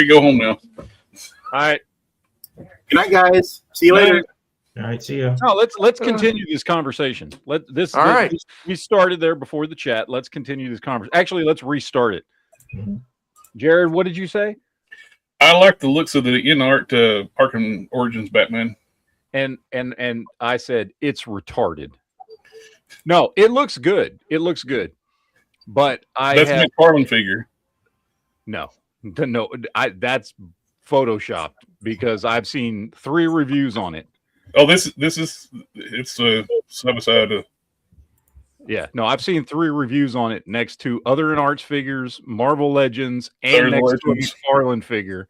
Jerry, go home now. All right. Good night, guys. See you later. All right, see ya. No, let's continue this conversation. We started there before the chat. Let's continue this conversation. Actually, let's restart it. Jared, what did you say? I like the looks of the in-art Arkham Origins Batman. And I said it's retarded. No, it looks good. It looks good. But that's a McFarlane figure. No, that's photoshopped because I've seen 3 reviews on it. Oh, it's side by side. Yeah, no, I've seen 3 reviews on it next to other in-arts figures, Marvel Legends, and next to a McFarlane figure,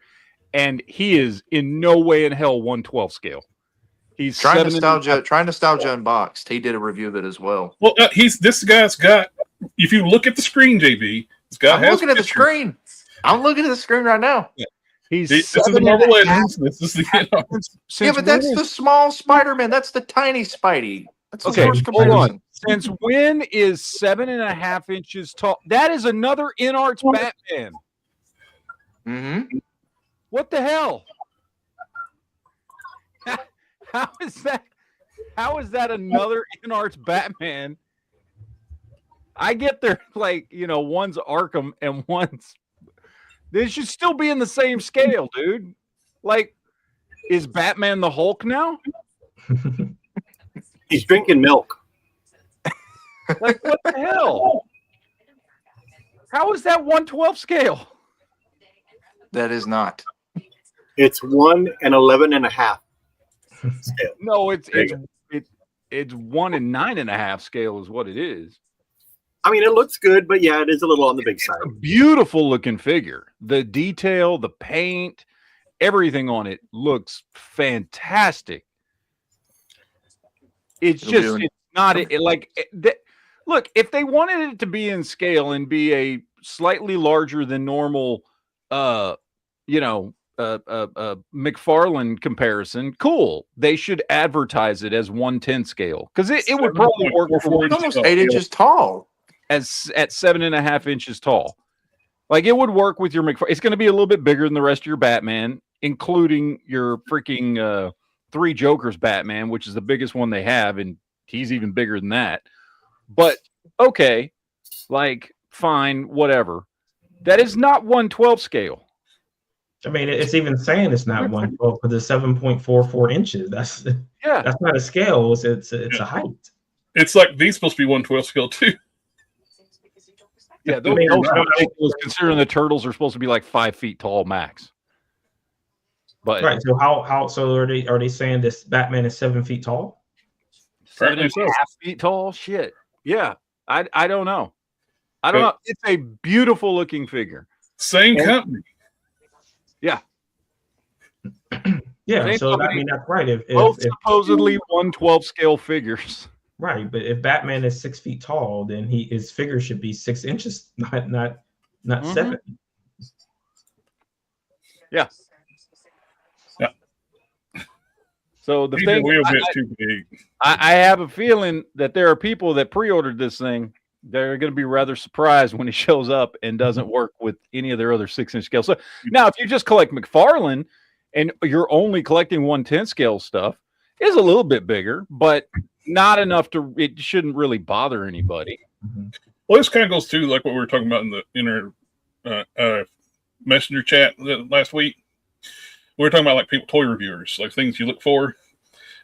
and he is in no way in hell 1/12 scale. He's trying nostalgia unboxed. He did a review of it as well. Well, this guy's got. If you look at the screen, JB, this guy I'm looking at the screen. I'm looking at the screen right now. Yeah. This is the Marvel Legends. This is the yeah, but that's the small Spider-Man. That's the tiny Spidey. That's the worst hold on. Since when is 7.5 inches tall? That is another in-arts Batman. Mm-hmm. What the hell? How is that? How is that another in-arts Batman? I get there, one's Arkham and one's. They should still be in the same scale, dude. Like, is Batman the Hulk now? He's drinking milk. Like, what the hell? How is that 1/12 scale? That is not. It's 1 and 11.5 scale. No, it's 1 and 9.5 scale is what it is. I mean, it looks good, but yeah, it is a little on the big side. A beautiful looking figure. The detail, the paint, everything on it looks fantastic. It's not look, if they wanted it to be in scale and be a slightly larger than normal, McFarlane comparison, cool. They should advertise it as 1/10 scale because it would probably work for almost 8 inches tall. At 7.5 inches tall. Like it would work with your McFarlane. It's going to be a little bit bigger than the rest of your Batman, including your freaking 3 Jokers Batman, which is the biggest one they have, and he's even bigger than that. But okay, fine, whatever. That is not 1/12 scale. I mean, it's even saying it's not 1/12 because it's 7.44 inches. That's not a scale. It's a height. It's like these supposed to be 1/12 scale too. Yeah, those ridiculous considering the turtles are supposed to be like 5 feet tall max. But right, so how are they saying this Batman is 7 feet tall? 7.5 feet tall? Shit. Yeah. I don't know. I don't know. It's a beautiful looking figure. Same company. Yeah. Yeah, Same so company. I mean that's right. If supposedly 1/12 scale figures. Right, but if Batman is 6 feet tall, then his figure should be 6 inches, not 7. Yeah. Yeah. So the thing, I have a feeling that there are people that pre-ordered this thing. They're going to be rather surprised when he shows up and doesn't work with any of their other 6-inch scale. So now, if you just collect McFarlane and you're only collecting 1/10 scale stuff, it's a little bit bigger, but not enough it shouldn't really bother anybody. Well, this kind of goes to like what we were talking about in our messenger chat last week. We were talking about like toy reviewers, like things you look for.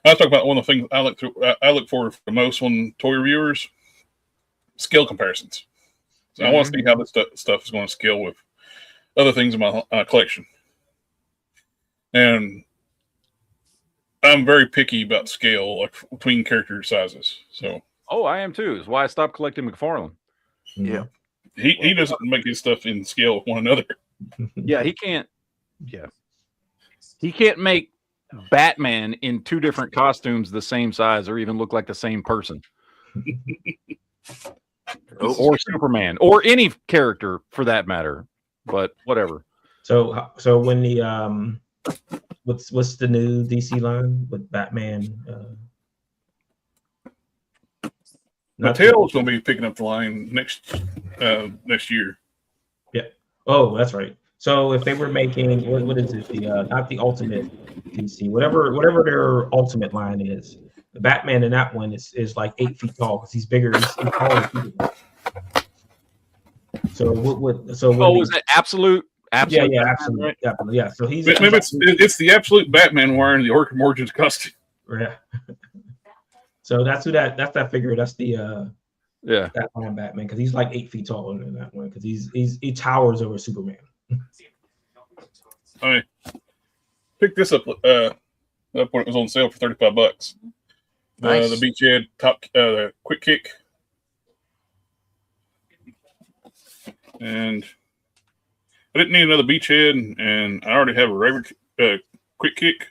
I was talking about one of the things I look for the most on toy reviewers, scale comparisons. So I want to see how this stuff is going to scale with other things in my collection. And I'm very picky about scale, like between character sizes. So, I am too. Is why I stopped collecting McFarlane. Yeah, he doesn't make his stuff in scale with one another. Yeah, he can't. Yeah, he can't make Batman in 2 different costumes the same size or even look like the same person. Or Superman, or any character for that matter. But whatever. So when the what's the new DC line with Batman? Mattel's going to be picking up the line next year. Yeah. Oh, that's right. So if they were making what is it? The not the Ultimate DC, whatever their Ultimate line is. The Batman in that one is like 8 feet tall because he's bigger. He's taller. So was it absolute? Absolute. Yeah, absolutely. Right? Definitely. Yeah. So he's maybe it's the absolute Batman wearing the Origins costume. Yeah. So that's that figure. That's the Batman because he's like 8 feet taller than that one because he towers over Superman. I picked this up when it was on sale for $35. Nice. The Beachhead top quick kick, and I didn't need another Beachhead, and I already have a regular quick kick.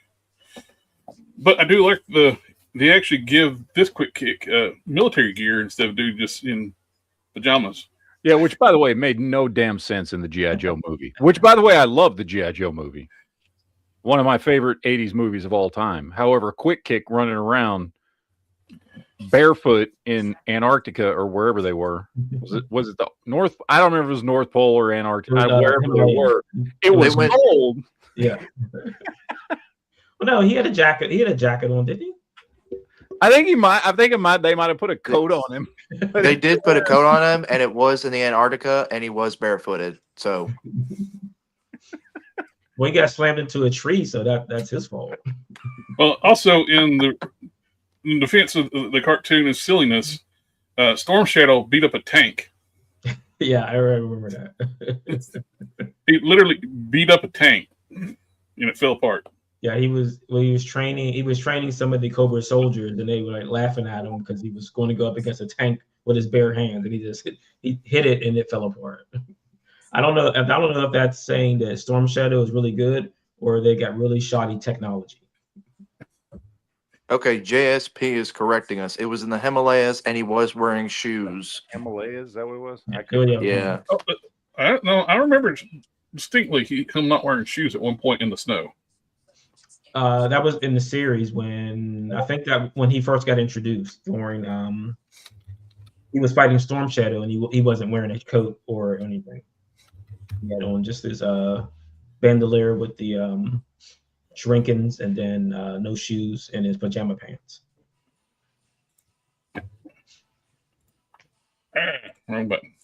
But I do like they actually give this quick kick military gear instead of doing just in pajamas. Yeah, which, by the way, made no damn sense in the G.I. Joe movie. Which, by the way, I love the G.I. Joe movie. One of my favorite 80s movies of all time. However, Quick Kick running around barefoot in Antarctica or wherever they were. Was it the North? I don't remember if it was North Pole or Antarctica. Wherever they were. It was cold. Yeah. Well, no, he had a jacket. He had a jacket on, didn't he? I think they might have put a coat on him. They did put a coat on him, and it was in the Antarctica, and he was barefooted. So, well, he got slammed into a tree, so that's his fault. Well, also in defense of the cartoon and silliness, Storm Shadow beat up a tank. Yeah, I remember that. He literally beat up a tank, and it fell apart. Yeah, he was training some of the Cobra soldiers, and they were like laughing at him because he was going to go up against a tank with his bare hands, and he hit it and it fell apart. I don't know if that's saying that Storm Shadow is really good or they got really shoddy technology. Okay, JSP is correcting us. It was in the Himalayas, and he was wearing shoes. Himalayas, is that what it was? Yeah. Oh, I don't know. I remember distinctly him not wearing shoes at one point in the snow. That was in the series when he first got introduced during he was fighting Storm Shadow and he wasn't wearing a coat or anything. He had on just his bandolier with the shrinkins and then no shoes and his pajama pants. Wrong button.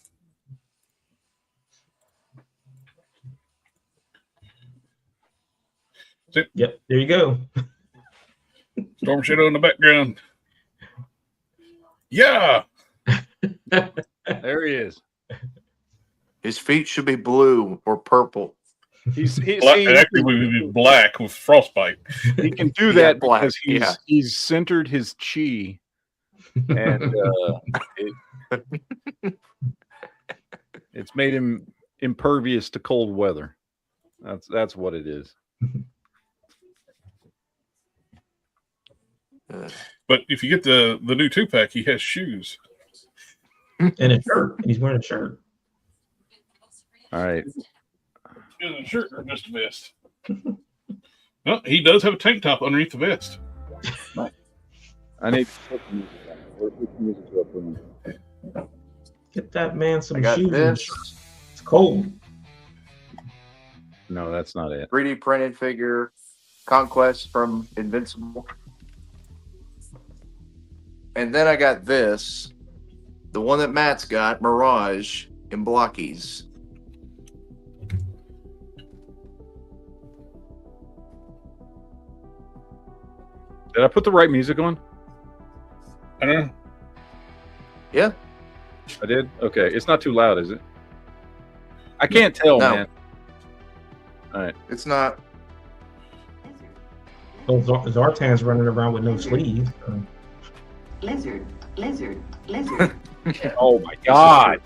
Yep, there you go. Storm Shadow in the background. Yeah. There he is. His feet should be blue or purple. He's actually would be black with frostbite. He can do that black, because he's centered his chi, and it's made him impervious to cold weather. That's what it is. But if you get the new 2-pack, he has shoes and a shirt. He's wearing a shirt. All right. Is it a shirt or just a vest? No, he does have a tank top underneath the vest. I need get that man some I got shoes. This. It's cold. No, that's not it. 3D printed figure, Conquest from Invincible. And then I got this, the one that Matt's got, Mirage, in blockies. Did I put the right music on? I don't know. Yeah. I did? Okay. It's not too loud, is it? I can't tell, No. man. All right. It's not. So Zartan's running around with no sleeves. Lizard. Oh my God.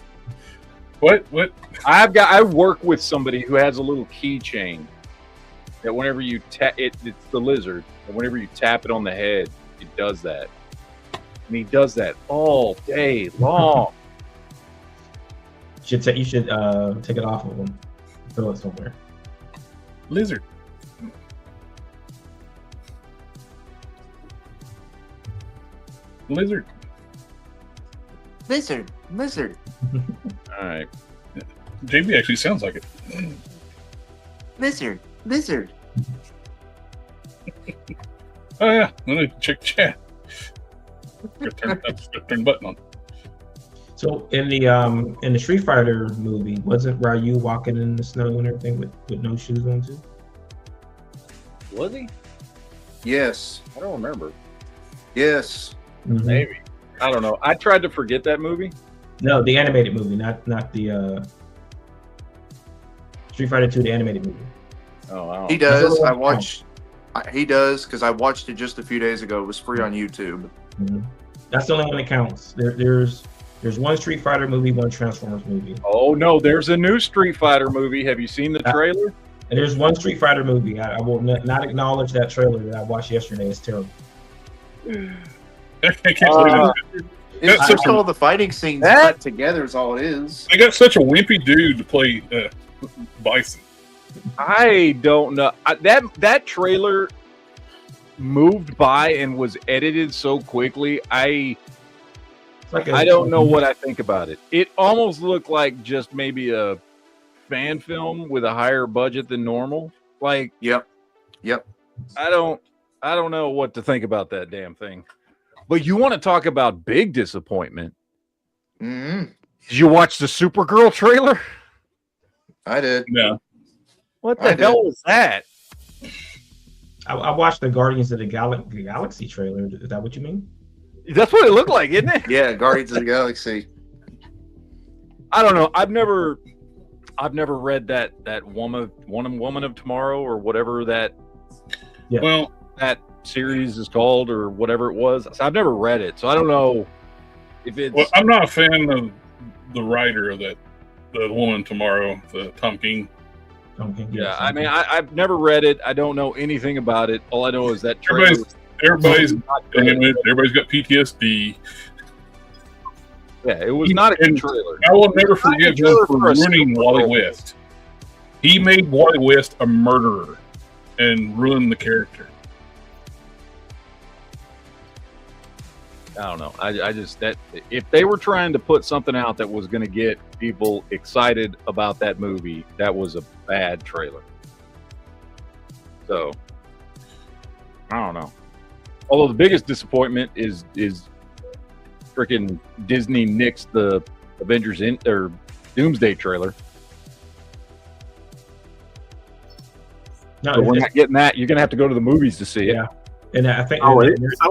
What? I work with somebody who has a little keychain that whenever you tap it's the lizard, and whenever you tap it on the head, it does that. And he does that all day long. You should take it off of him. Throw it somewhere. Lizard. Lizard. All right. JB actually sounds like it. Lizard. Lizard. Oh yeah, let me check the chat. Turn the button on. So in the Street Fighter movie, wasn't Ryu walking in the snow and everything with no shoes on too? Was he? Yes. I don't remember. Yes. Mm-hmm. Maybe. I don't know. I tried to forget that movie. No, the animated movie, not the Street Fighter 2, the animated movie. Oh, I don't. He does. I watched. He does because I watched it just a few days ago. It was free on YouTube. Mm-hmm. That's the only one that counts. There's one Street Fighter movie, one Transformers movie. Oh no, there's a new Street Fighter movie. Have you seen the trailer? And there's one Street Fighter movie. I will not acknowledge that trailer that I watched yesterday. It's terrible. I can't believe it. It's just all the fighting scenes cut together is all it is. They got such a wimpy dude to play Bison. I don't know. That trailer moved by and was edited so quickly. I don't know what I think about it. It almost looked like just maybe a fan film with a higher budget than normal. Like, Yep. I don't know what to think about that damn thing. But you want to talk about big disappointment? Mm-hmm. Did you watch the Supergirl trailer? I did. No. What the hell was that? I watched the Guardians of the Galaxy trailer. Is that what you mean? That's what it looked like, isn't it? Yeah, Guardians of the Galaxy. I don't know. I've never read that Woman of Tomorrow or whatever that Well, that series is called or whatever it was. So I've never read it, so I don't know if it's. well, I'm not a fan of the writer of that, the Woman Tomorrow, the Tom King. Yeah, I mean, I've never read it. I don't know anything about it. All I know is that trailer Everybody's not good. everybody's got PTSD. Yeah, it was not a good trailer. I will never forgive him for for a ruining Wally West. He made Wally West a murderer and ruined the character. I don't know. I just that if they were trying to put something out that was going to get people excited about that movie, that was a bad trailer. So I don't know. Although the biggest disappointment is freaking Disney nixed the Avengers or Doomsday trailer. No, So we're not getting that. You're going to have to go to the movies to see it. Yeah. And I think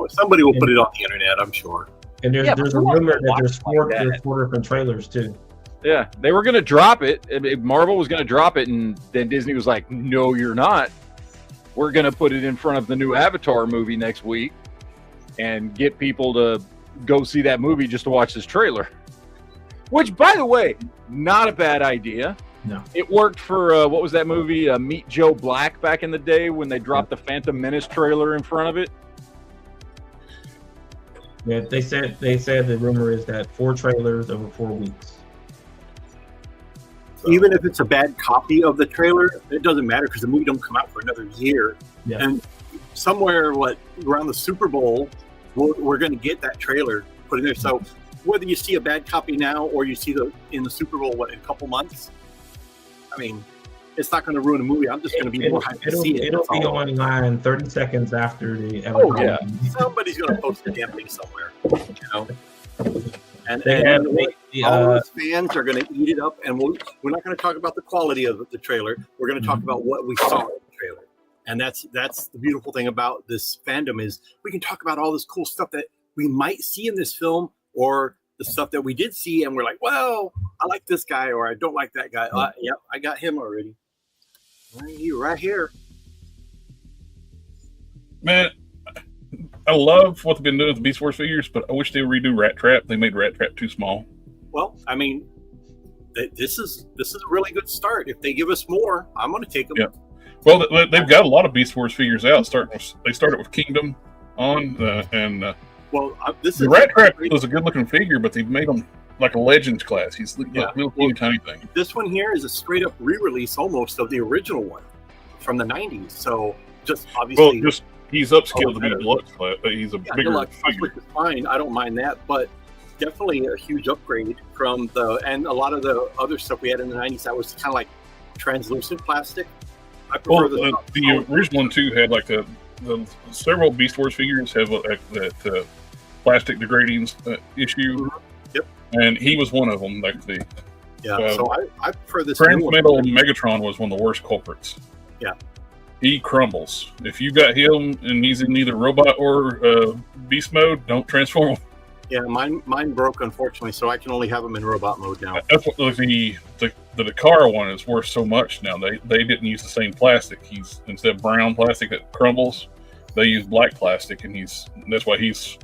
Somebody will put it on the internet, I'm sure. and there's a rumor that there's four different trailers too. Yeah, they were going to drop it. Marvel was going to drop it, and then Disney was like, "No, you're not. We're going to put it in front of the new Avatar movie next week, and get people to go see that movie just to watch this trailer." Which, by the way, not a bad idea. No, it worked for what was that movie? Meet Joe Black back in the day when they dropped the Phantom Menace trailer in front of it. yeah, they said the rumor is that 4 trailers over 4 weeks. So, Even if it's a bad copy of the trailer, it doesn't matter because the movie don't come out for another year. Yeah. And somewhere around the Super Bowl, we're going to get that trailer put in there. So whether you see a bad copy now or you see in the Super Bowl in a couple months, I mean, it's not going to ruin a movie. I'm just going to be more hyped to see it. It'll be online 30 seconds after the. Somebody's going to post the damn thing somewhere, you know. And all those fans are going to eat it up, and we're not going to talk about the quality of the trailer. We're going to talk about what we saw in the trailer, and that's the beautiful thing about this fandom is we can talk about all this cool stuff that we might see in this film or the stuff that we did see, and we're like, well, I like this guy or I don't like that guy. Yep, I got him already. Right here. Man, I love what they've been doing with the Beast Wars figures, but I wish they would redo Rat Trap. They made Rat Trap too small. Well, I mean, this is a really good start. If they give us more, I'm going to take them. Yeah. Well, they've got a lot of Beast Wars figures out. They started with Kingdom on, this the Rat Trap was a good looking figure, but they've made him like a Legends class. He's like real tiny thing. This one here is a straight up re-release almost of the original one from the 90s. So just obviously, he's upscaled to be a deluxe class, but he's a bigger deluxe, figure. which is fine. I don't mind that, but definitely a huge upgrade from and a lot of the other stuff we had in the 90s that was kind of like translucent plastic. I prefer the original one too had like the several Beast Wars figures have that plastic degrading issue. Yep. And he was one of them. Like so I prefer this. Transmetal Megatron was one of the worst culprits. Yeah. He crumbles. If you got him and he's in either robot or beast mode, don't transform him. Yeah, mine broke unfortunately, so I can only have them in robot mode now. That's what the Dakar one is worth so much now. They didn't use the same plastic. He's instead of brown plastic that crumbles, they use black plastic, and that's why he's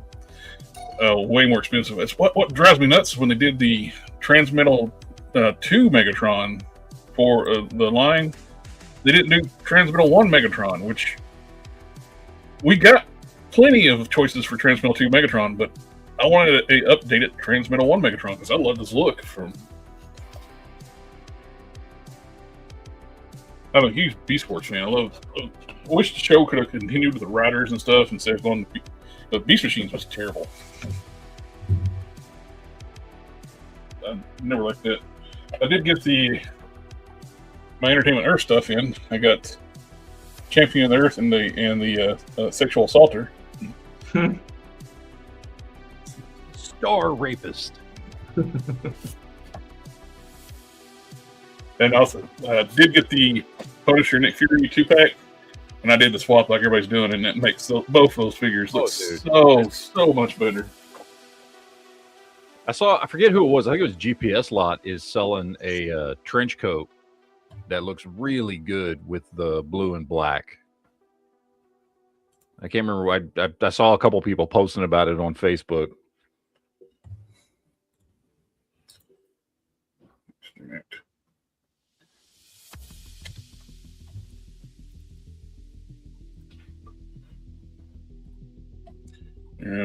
way more expensive. It's what drives me nuts is when they did the Transmetal 2 Megatron for the line. They didn't do Transmetal 1 Megatron, which we got plenty of choices for Transmetal 2 Megatron, but I wanted a updated Transmetal 1 Megatron because I love this look. I'm a huge Beast Wars fan. I wish the show could have continued with the riders and stuff instead of going. The Beast Machines was terrible. I never liked it. I did get my Entertainment Earth stuff in. I got Champion of the Earth and the Sexual Assaulter. Star Rapist. And also did get the Punisher Nick Fury 2-pack, and I did the swap like everybody's doing, and that makes both of those figures look so much better. I forget who it was. I think it was GPS Lot is selling a trench coat that looks really good with the blue and black. I can't remember. I saw a couple people posting about it on Facebook.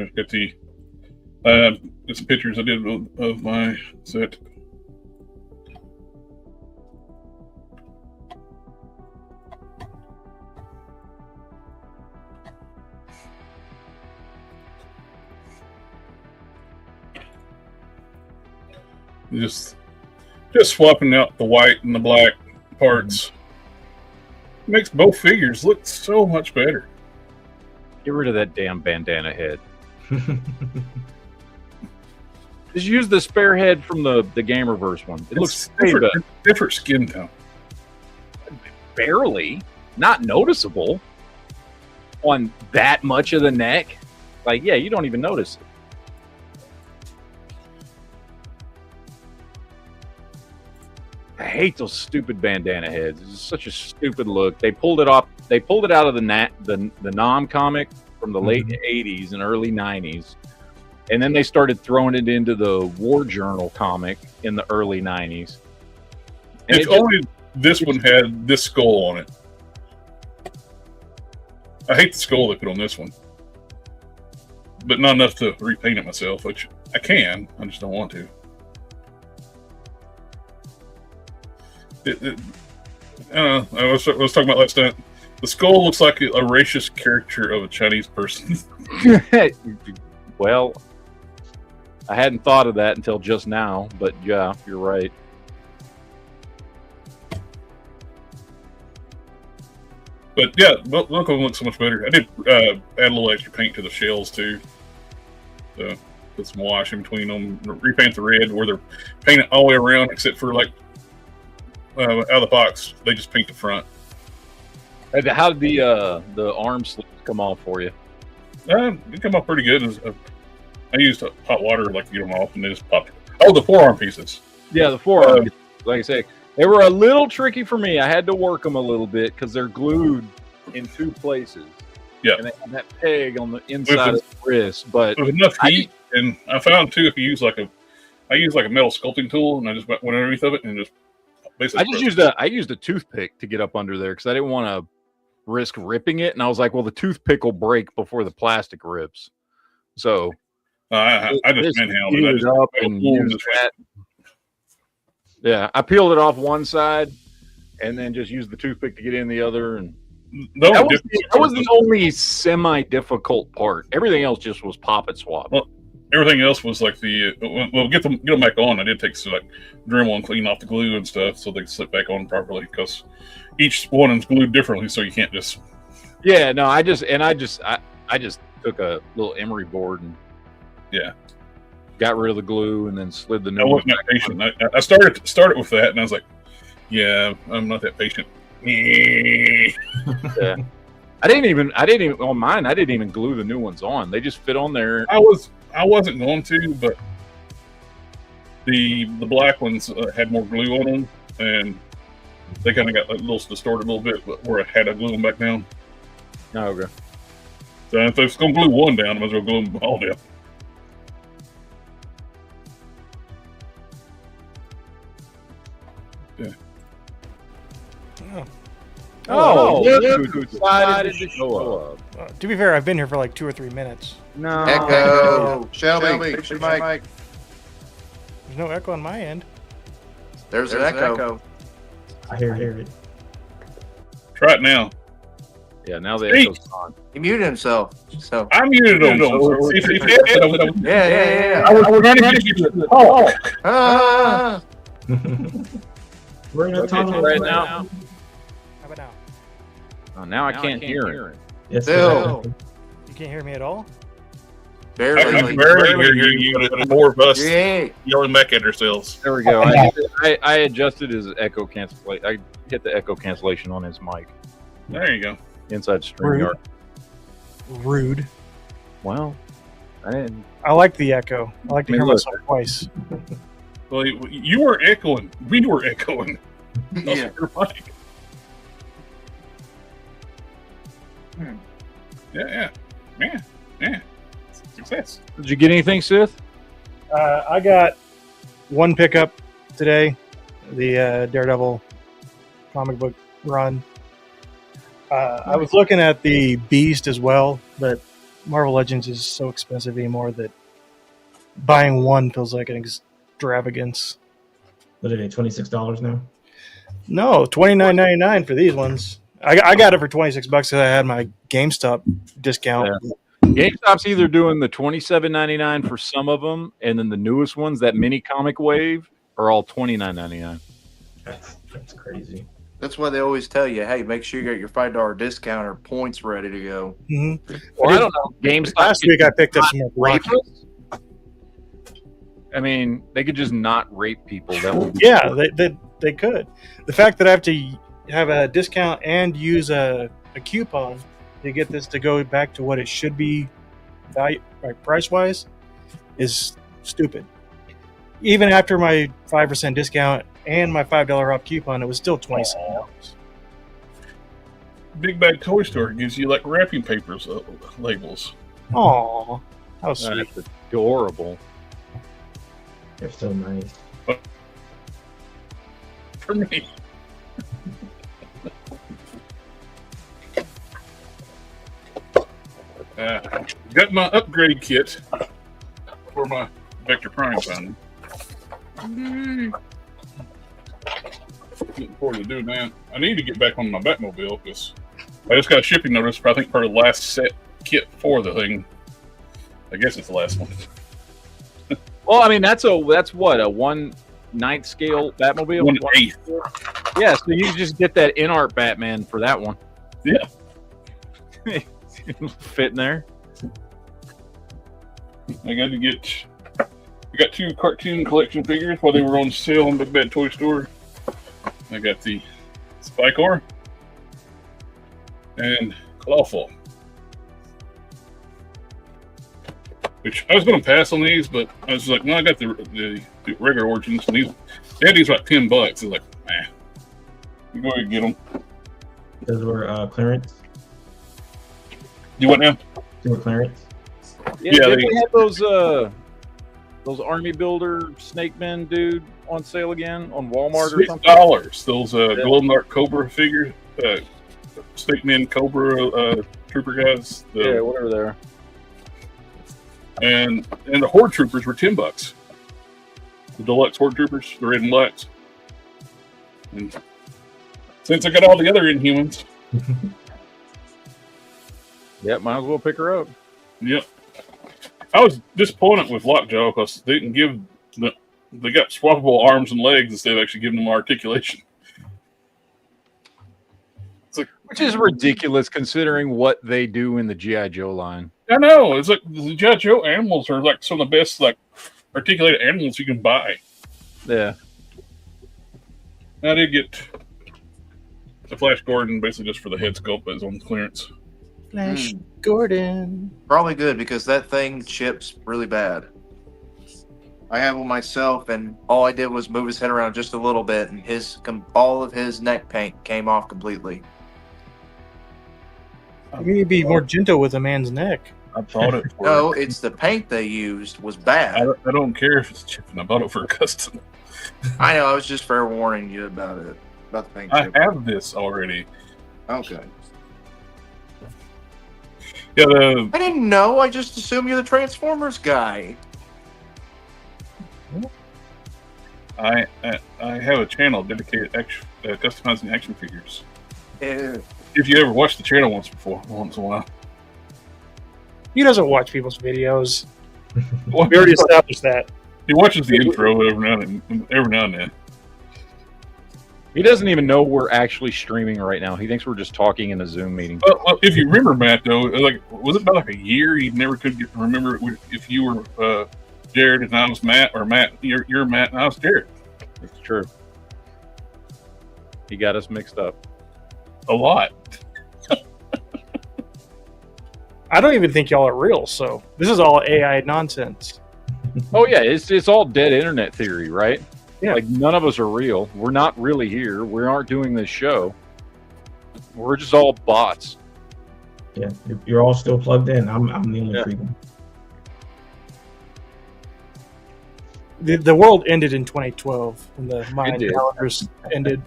Get some pictures I did of my set. Just swapping out the white and the black parts makes both figures look so much better. Get rid of that damn bandana head. Just use the spare head from the Gamerverse one. It looks different skin tone. Barely, not noticeable on that much of the neck. Like, yeah, you don't even notice it. I hate those stupid bandana heads. It's such a stupid look. They pulled it off. They pulled it out of the Nom comic from the late 80s and early 90s. And then they started throwing it into the War Journal comic in the early 90s. And if only this one had this skull on it. I hate the skull they put on this one. But not enough to repaint it myself, which I can. I just don't want to. I was talking about last night. The skull looks like a racist caricature of a Chinese person. Well, I hadn't thought of that until just now, but yeah, you're right. But yeah, both of them look so much better. I did add a little extra paint to the shells too. So put some wash in between them, repaint the red where they're painted all the way around except for like out of the box, they just paint the front. How did the arm sleeves come off for you? It come off pretty good. I used hot water like to get them off, and they just popped. Oh, the forearm pieces. Yeah, the forearm. Like I say, they were a little tricky for me. I had to work them a little bit because they're glued in two places. Yeah, and they have that peg on the inside of the wrist. But with enough heat, and I found too, if you use I use like a metal sculpting tool, and I just went underneath of it and just. I used a toothpick to get up under there because I didn't want to risk ripping it, and I was like, well, the toothpick will break before the plastic rips. So I just manhandled it up and used that. Yeah, I peeled it off one side and then just used the toothpick to get in the other, and that was the only semi-difficult part. Everything else just was pop and swap. Well, everything else was like get them back on. I did take like Dremel and clean off the glue and stuff so they could slip back on properly because each one is glued differently, so you can't just. Yeah, no, I just took a little emery board and got rid of the glue and then slid the new I one wasn't back that patient. on. I started with that, and I was like, "Yeah, I'm not that patient." Yeah. I didn't even on mine. I didn't even glue the new ones on. They just fit on there. I wasn't going to, but the black ones had more glue on them, and they kind of got a little distorted a little bit, but where I had to glue them back down. Oh, okay. So if it's going to glue one down, I might as well glue them all down. Yeah. Oh, look look who decided to show up. To be fair, I've been here for like 2 or 3 minutes. No. Echo. Shelby, fix your mic. There's no echo on my end. There's an echo. I hear it. Try it now. Yeah, now the Speak. echo's on. He muted himself. So I muted them. So if yeah. I was trying to get you to talk. Ah. We're in a tunnel right now. How about now? Oh, now I can't hear him. Yes, Still. You can't hear me at all? I can Barely. barely hear you, but it's more of us Yeah. yelling back at ourselves. There we go. I adjusted his echo cancellation. I hit the echo cancellation on his mic There you go. inside StreamYard. Rude. Well, I didn't. I like the echo. I like to I mean, hear look. myself twice. Well, you were echoing. We were echoing. Yeah. Your mic. Hmm. Yeah. Success. Did you get anything, Sith? I got one pickup today, the Daredevil comic book run. I was looking at the Beast as well, but Marvel Legends is so expensive anymore that buying one feels like an extravagance. What are they? $26 now. No, $29.99 for these ones. I got it for $26 because I had my GameStop discount. Yeah. GameStop's either doing the $27.99 for some of them, and then the newest ones, that mini comic wave, are all $29.99. That's crazy. That's why they always tell you, hey, make sure you got your $5 discount or points ready to go. Mm-hmm. Well, I don't know. GameStop. Last week I picked up some more Rocky. I mean, they could just not rape people. That would be Yeah, they could. The fact that I have to have a discount and use a coupon to get this to go back to what it should be value price wise is stupid. Even after my 5% discount and my $5 off coupon, it was still $27. Big Bad Toy Store gives you like wrapping papers labels. Aw, how sweet. That's adorable. They're so nice. For me. Got my upgrade kit for my Vector Prime finally. Looking forward to doing that. I need to get back on my Batmobile because I just got a shipping notice for I think for the last set kit for the thing. I guess it's the last one. Well, I mean, that's what, a 1/9 scale Batmobile? 1/8. Yeah, so you just get that in-art Batman for that one. Yeah. Fit in there. I got 2 cartoon collection figures while they were on sale in Big Bad Toy Store. I got the Spycore and Clawful. Which I was going to pass on these, but I was like, no, I got the regular Origins. And they had these like $10. I was like, nah, you go ahead and get them. Those were clearance. You what now? They were clearance. Yeah, they have those Army Builder Snake Men dude on sale again on Walmart or something. $6. Those glow in the dark Cobra figures, Snake Men Cobra Trooper guys. Yeah, whatever they are. And the Horde Troopers were $10. The deluxe Horde Troopers, the red and blacks. And since I got all the other Inhumans, Yeah, might as well pick her up. yep. I was disappointed with Lockjaw because they didn't give they got swappable arms and legs instead of actually giving them articulation. Which is ridiculous considering what they do in the G.I. Joe line. I know. It's like the G.I. Joe animals are like some of the best like articulated animals you can buy. Yeah. I did get the Flash Gordon basically just for the head sculpt, but it's on clearance. Flash Gordon. Probably good because that thing chips really bad. I have one myself, and all I did was move his head around just a little bit, and all of his neck paint came off completely. You need to be more gentle with a man's neck. I bought it for No, it's the paint they used was bad. I don't care if it's chipping. I bought it for a custom. I know. I was just fair warning you about it. About the paint I chip. have this already. Okay. Yeah, I didn't know. I just assumed you're the Transformers guy. I have a channel dedicated customizing action figures. Eh, If you ever watched the channel once in a while. He doesn't watch people's videos. Well, We already established that. he watches the intro every now and then. He doesn't even know we're actually streaming right now. He thinks we're just talking in a Zoom meeting. Well, if you remember, Matt, though, like was it about like a year you never could remember if you were Jared and I was Matt, or Matt, you're Matt and I was Jared. It's true. He got us mixed up. A lot. I don't even think y'all are real, so this is all AI nonsense. Oh yeah, it's all dead internet theory, right? Yeah. Like none of us are real. We're not really here. We aren't doing this show. We're just all bots. Yeah, you're all still plugged in. I'm the only Yeah. freedom. The world ended in 2012 when the Mayan did. calendars ended.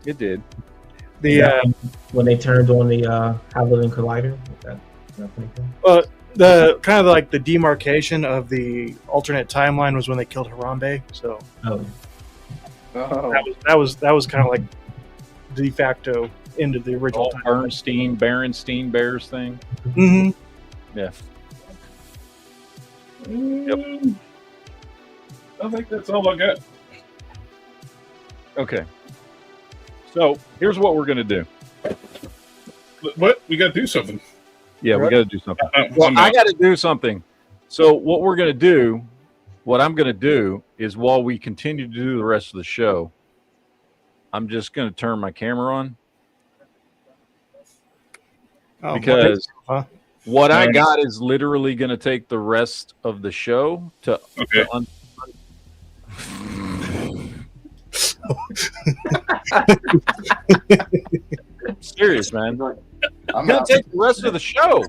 It did. When they turned on the Hadron Collider. That pretty cool? The kind of like the demarcation of the alternate timeline was when they killed Harambe. So Oh, that was kind of like de facto end of the original All Bernstein, Berenstein Bears thing. hmm Yeah. Yep. I think that's all I got. Okay. So here's what we're gonna do. What? We got to do something. Yeah, we got to do something. Well, I got to do something. So what we're gonna do, what I'm gonna do is while we continue to do the rest of the show, I'm just gonna turn my camera on because what I got is literally gonna take the rest of the show to. Okay. Serious, man. I'm gonna not. take the rest of the show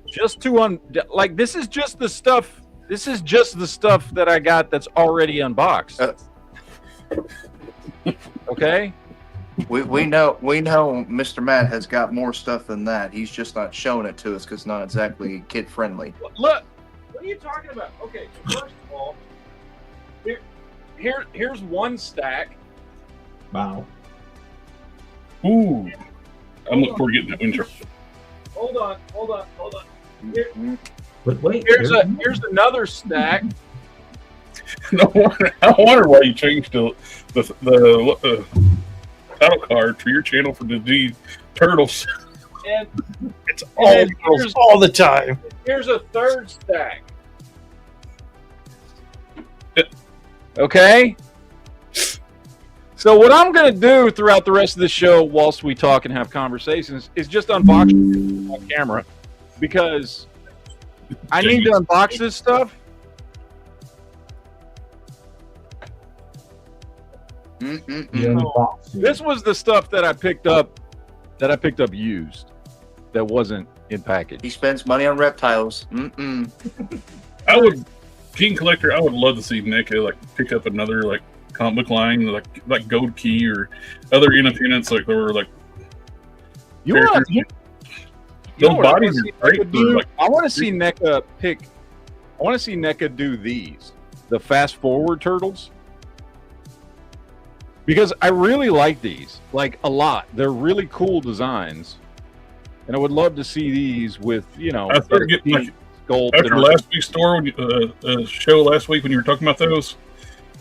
just to like this is just the stuff. This is just the stuff that I got that's already unboxed. Okay. We know Mr. Matt has got more stuff than that. He's just not showing it to us because it's not exactly kid friendly. Look, what are you talking about? Okay, so first of all, here's one stack. wow. Ooh. I'm looking forward to getting that intro. Hold on. But wait, Here's another stack. No wonder, I wonder why you changed the title card for your channel for the Turtles. And It's all girls all the time. here's a third stack. Okay? So what I'm going to do throughout the rest of the show whilst we talk and have conversations is just unbox it on camera because I need to unbox this stuff. This was the stuff that I picked up used that wasn't in package. He spends money on reptiles. I would, King Collector, I would love to see NECA like pick up another like comic book line like Gold Key or other independents like there were like You know what? those bodies are great. Like, I want to see NECA pick. I want to see NECA do these, the fast forward turtles, because I really like these, like a lot. They're really cool designs, and I would love to see these with I started getting like sculpt after last week's show last week when you were talking about those.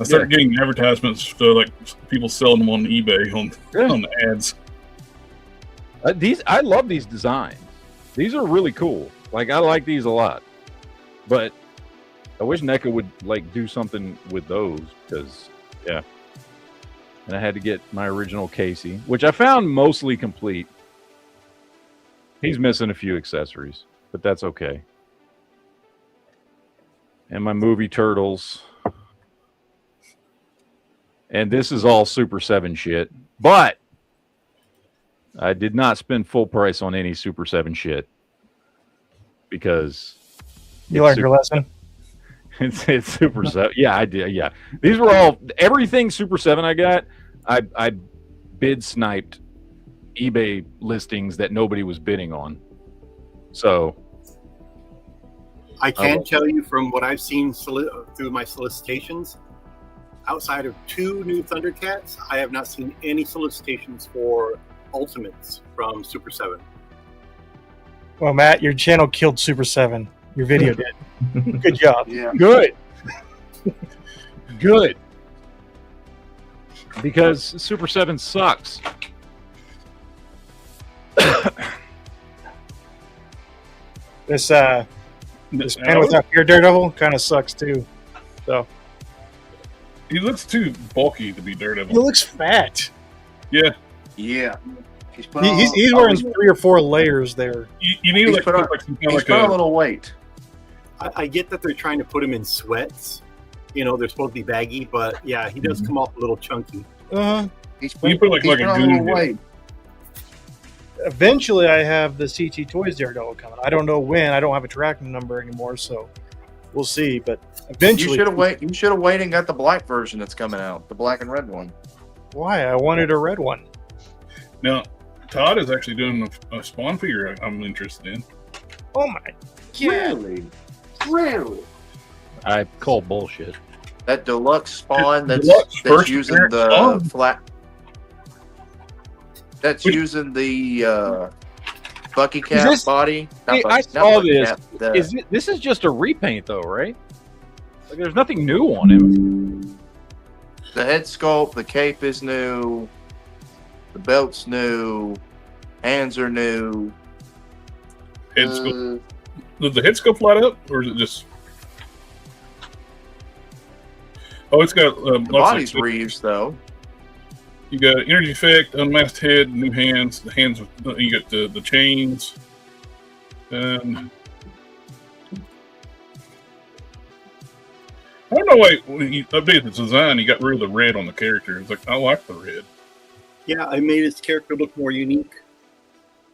I started getting advertisements for like people selling them on eBay on the ads. I love these designs. These are really cool. Like I like these a lot, but I wish NECA would like do something with those because and I had to get my original Casey, which I found mostly complete. He's missing a few accessories, but that's okay. And my movie turtles. And this is all Super 7 shit. But I did not spend full price on any Super 7 shit. Because you learned your lesson. It's Super 7. Yeah, I did. Yeah. These were all everything Super 7 I got. I bid sniped eBay listings that nobody was bidding on. So I can tell you from what I've seen through my solicitations, outside of 2 new Thundercats, I have not seen any solicitations for Ultimates from Super 7. Well, Matt, your channel killed Super 7. Your video did. Good job. Yeah. Good. Good. Because Super 7 sucks. This man without fear Daredevil kind of sucks too. So he looks too bulky to be Daredevil. He looks fat. Yeah. Yeah. He's wearing 3 or 4 layers there. You need to put a little weight. I get that they're trying to put him in sweats. You know, they're supposed to be baggy, but yeah, he does come off a little chunky. He's you put like a goon weight. Eventually, I have the CT Toys Daredevil coming. I don't know when. I don't have a tracking number anymore, so we'll see. But eventually, You should have waited and got the black version that's coming out, the black and red one. Why? I wanted a red one. Now, Todd is actually doing a Spawn figure I'm interested in. Oh my God! Really? I call bullshit. That deluxe Spawn that's using the Spawn. flat. That's using the Bucky Cap body. I saw this. This is just a repaint, though, right? Like, there's nothing new on him. The head sculpt, the cape is new. The belt's new. Hands are new. Head sculpt. Does the head sculpt light up, or is it just? Oh, it's got the body's reused though. You got energy effect, unmasked head, new hands. The hands, you got the chains. I don't know why when he updated the design, he got rid of the red on the character. It's like I like the red. Yeah, I made his character look more unique.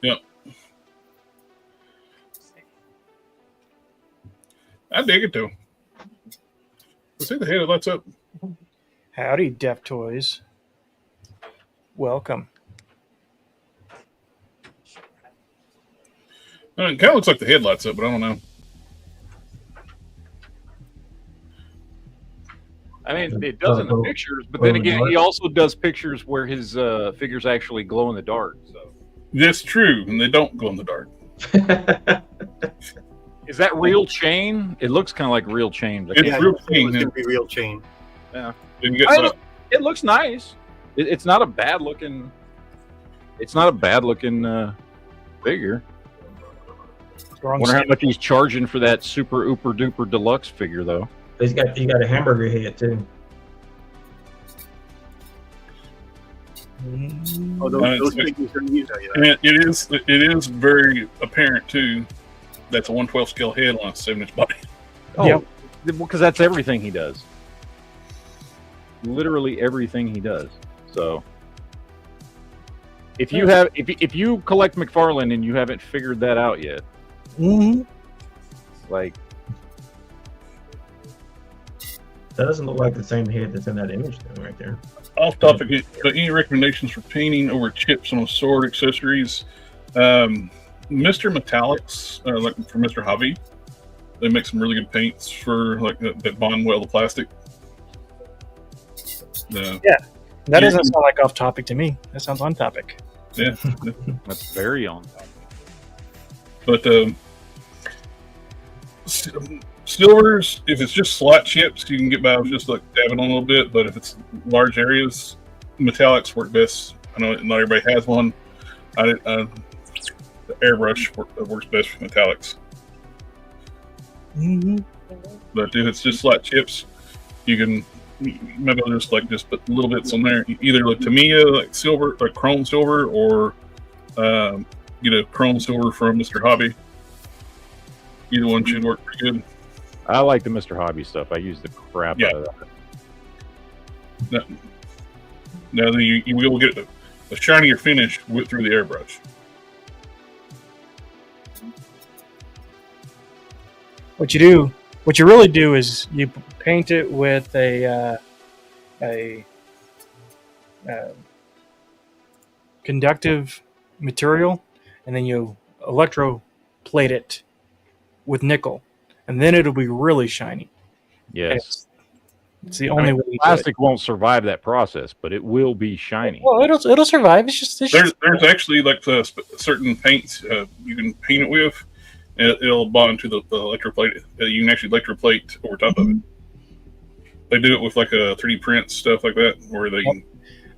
Yeah. I dig it though. Let's see the head lights up. Howdy, Def Toys. Welcome. It kind of looks like the head lights up, but I don't know. I mean, it does in the pictures, but then again, he also does pictures where his figures actually glow in the dark. So that's true, and they don't glow in the dark. Is that real chain? It looks kind of like real chain. It's real chain. It's gonna be real chain. Yeah. It looks nice. It's not a bad looking. It's not a bad looking figure. Wonder how much he's charging for that super ooper duper deluxe figure though. He got a hamburger head too. Oh, those figures are new. And it is very apparent too. That's a 1/12 scale head on a 7-inch body. Oh, yeah, because that's everything he does. Literally everything he does. So, if you collect McFarlane and you haven't figured that out yet, like that doesn't look like the same head that's in that image though, right there. Off topic, but any recommendations for painting over chips on a sword accessories? Mr. Metallics, like for Mr. Hobby, they make some really good paints for like that bond well the plastic. Yeah, that doesn't sound like off topic to me. That sounds on topic. Yeah, that's very on topic. But Silvers, if it's just slot chips, you can get by with just like dabbing on a little bit. But if it's large areas, metallics work best. I know not everybody has one. The airbrush works best for metallics. Mm-hmm. But if it's just slot chips, you can maybe just put little bits on there. Either like Tamiya, like silver, like chrome silver, or get a chrome silver from Mr. Hobby. Either one should work pretty good. I like the Mr. Hobby stuff. I use the crap out of that. Now you will get a shinier finish through the airbrush. What you really do is you paint it with a conductive material, and then you electroplate it with nickel, and then it'll be really shiny. Yes. It's the only way. Plastic won't survive that process, but it will be shiny. Well, it'll survive. It's just there's actually like certain paints you can paint it with, and it'll bond to the electroplate. You can actually electroplate over top of it. They do it with like a 3D print stuff like that, where they.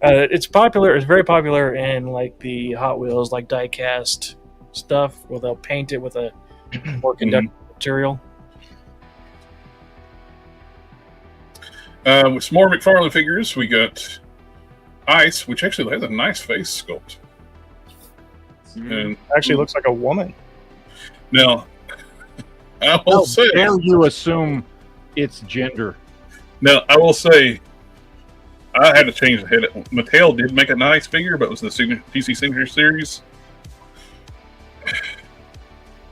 It's popular. It's very popular in like the Hot Wheels, like die-cast stuff, where they'll paint it with a more conductive material. With some more McFarlane figures, we got Ice, which actually has a nice face sculpt. And actually looks like a woman. Now, I will say, dare you assume its gender? Now, I will say, I had to change the head. Mattel did make a nice figure, but it was the PC Signature Series.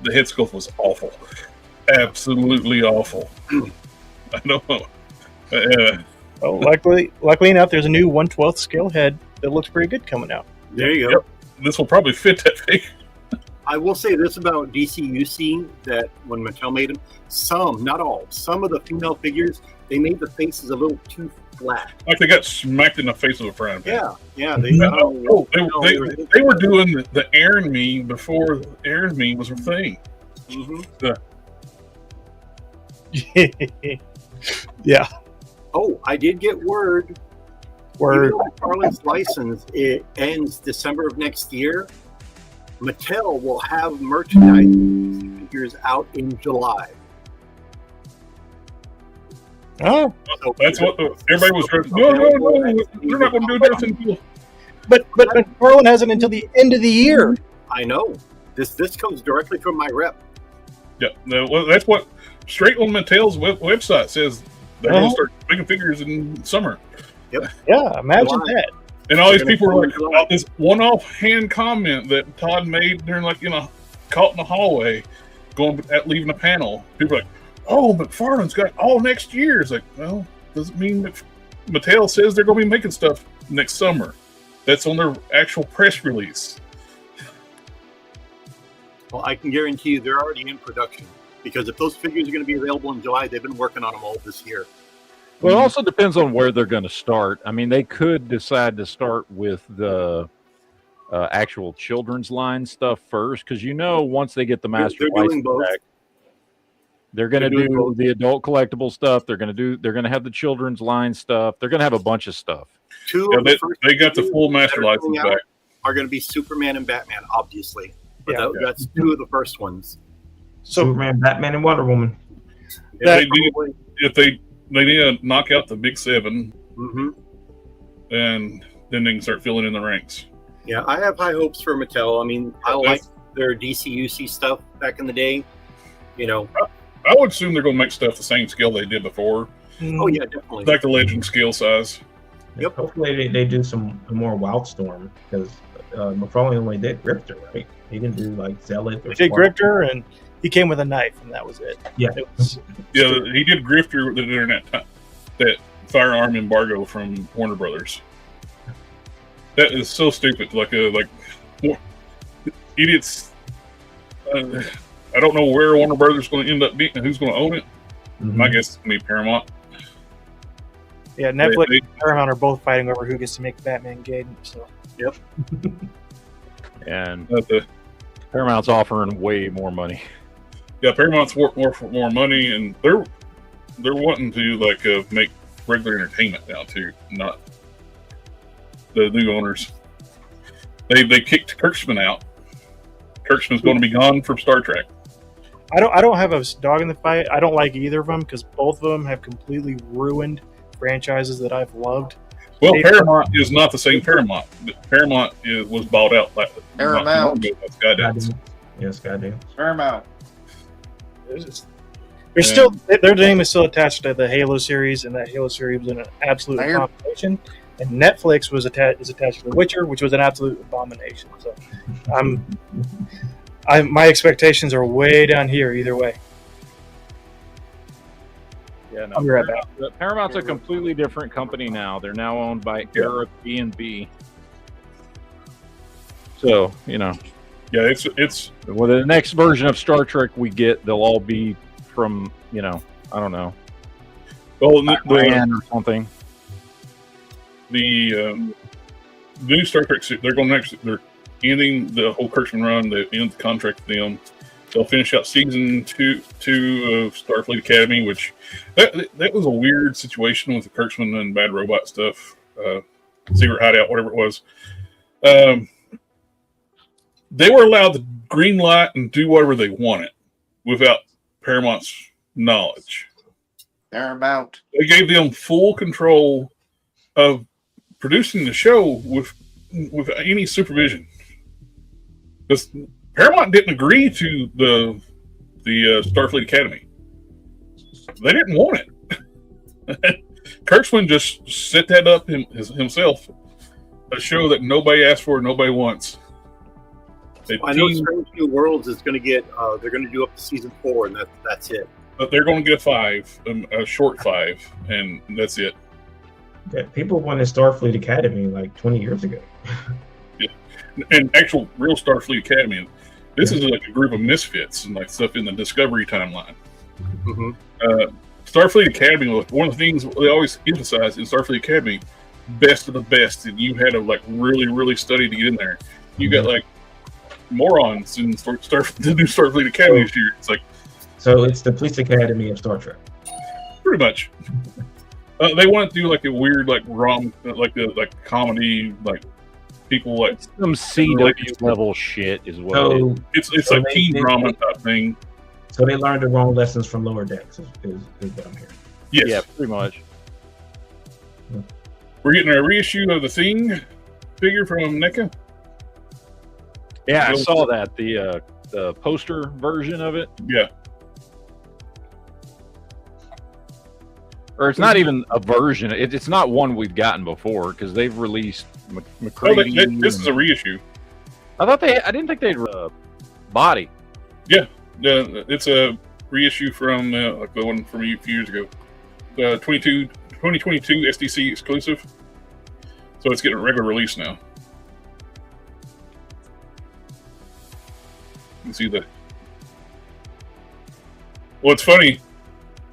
The head sculpt was awful. Absolutely awful. I don't know. Well, luckily enough, there's a new 1/12 scale head that looks pretty good coming out. There you go. Yep. This will probably fit that figure. I will say this about DCUC, that when Mattel made them, some, not all, some of the female figures, they made the faces a little too flat. Like they got smacked in the face with a frying pan. Yeah. They were doing the Aaron Me before Aaron Me was a thing. Mm-hmm. Yeah. Oh, I did get word. McFarlane's license, it ends December of next year. Mattel will have merchandise figures out in July. Oh, so that's what everybody was. No, they're not going to do that until. But McFarlane has it until the end of the year. I know. This comes directly from my rep. Yeah, well, that's what straight on Mattel's website says. They're going to start making figures in summer. Yep. Yeah, imagine that. And all these people were like, about this one-off hand comment that Todd made during, like, caught in the hallway, leaving a panel. People are like, "Oh, McFarlane's got all next year." It's like, well, doesn't mean that Mattel says they're going to be making stuff next summer. That's on their actual press release. Well, I can guarantee you they're already in production, because if those figures are going to be available in July, they've been working on them all this year. Well, it also depends on where they're going to start. I mean, they could decide to start with the actual children's line stuff first, because once they get the master license back, they're going to do both. The adult collectible stuff. They're going to have the children's line stuff. They're going to have a bunch of stuff. They got the full master license back. Are going to be Superman and Batman, obviously, but that's two of the first ones. Superman, Batman, and Wonder Woman. If they need to knock out the big seven, and then they can start filling in the ranks. Yeah, I have high hopes for Mattel. I mean, I like their DCUC stuff back in the day. I would assume they're going to make stuff the same scale they did before. Oh yeah, definitely. Like the Legend scale size. Yep. Hopefully they do some more Wildstorm, because McFarlane only did Grifter, right? He didn't do like Zealot. He did Grifter, and he came with a knife, and that was it. Yeah. He did Grifter during that firearm embargo from Warner Brothers. That is so stupid. Like idiots. I don't know where Warner Brothers is going to end up being and who's going to own it. My guess is going to be Paramount. Yeah, Netflix and Paramount are both fighting over who gets to make the Batman game. So. Yep. And Paramount's offering way more money. Yeah, Paramount's worth more for more money, and they're wanting to like make regular entertainment now too, not the new owners. They kicked Kurtzman out. Kurtzman's going to be gone from Star Trek. I don't have a dog in the fight. I don't like either of them because both of them have completely ruined franchises that I've loved. Well, Paramount is not the same Paramount. Paramount was bought out. Paramount. That's Skydance. Yes, Skydance. Paramount. There's still their name is still attached to the Halo series, and that Halo series was an absolute abomination. And Netflix was is attached to The Witcher, which was an absolute abomination. So, my expectations are way down here either way. Yeah, no. I'll be right back. Paramount's a completely different company now. They're now owned by Airbnb. So, you know. Yeah, it's well, the next version of Star Trek we get, they'll all be from, you know, I don't know. Well, Iran or something. The new Star Trek, they're ending the whole Kurtzman run. They end the contract with them. They'll finish out season two of Starfleet Academy, which that was a weird situation with the Kurtzman and Bad Robot stuff, Secret Hideout, whatever it was. They were allowed to green light and do whatever they wanted without Paramount's knowledge. Paramount. They gave them full control of producing the show with any supervision. Because Paramount didn't agree to the Starfleet Academy. They didn't want it. Kurtzman just set that up himself. A show that nobody asked for, nobody wants. I know Strange New Worlds is going to get. They're going to do up to season 4, and that's it. But they're going to get a short 5, and that's it. Yeah, people wanted Starfleet Academy like 20 years ago. Yeah. And actual real Starfleet Academy. This is like a group of misfits and like stuff in the Discovery timeline. Mm-hmm. Starfleet Academy was one of the things they always emphasize in Starfleet Academy, best of the best, and you had to like really, really study to get in there. You got like morons in the new Starfleet Academy this year. It's like, so it's the Police Academy of Star Trek. Pretty much. They want to do like a weird like comedy, like people like some CW level shit as well. So, it's like teen drama type thing. So they learned the wrong lessons from Lower Decks is what I'm hearing. Yes. Yeah, pretty much. We're getting a reissue of the Thing figure from NECA. Yeah, I saw that. The poster version of it. Yeah. Or it's not even a version. It's not one we've gotten before because they've released McCready. This is a reissue. I didn't think they'd body. Yeah, it's a reissue from like the one from a few years ago. 2022 SDC exclusive. So it's getting a regular release now. You can see the. Well, it's funny.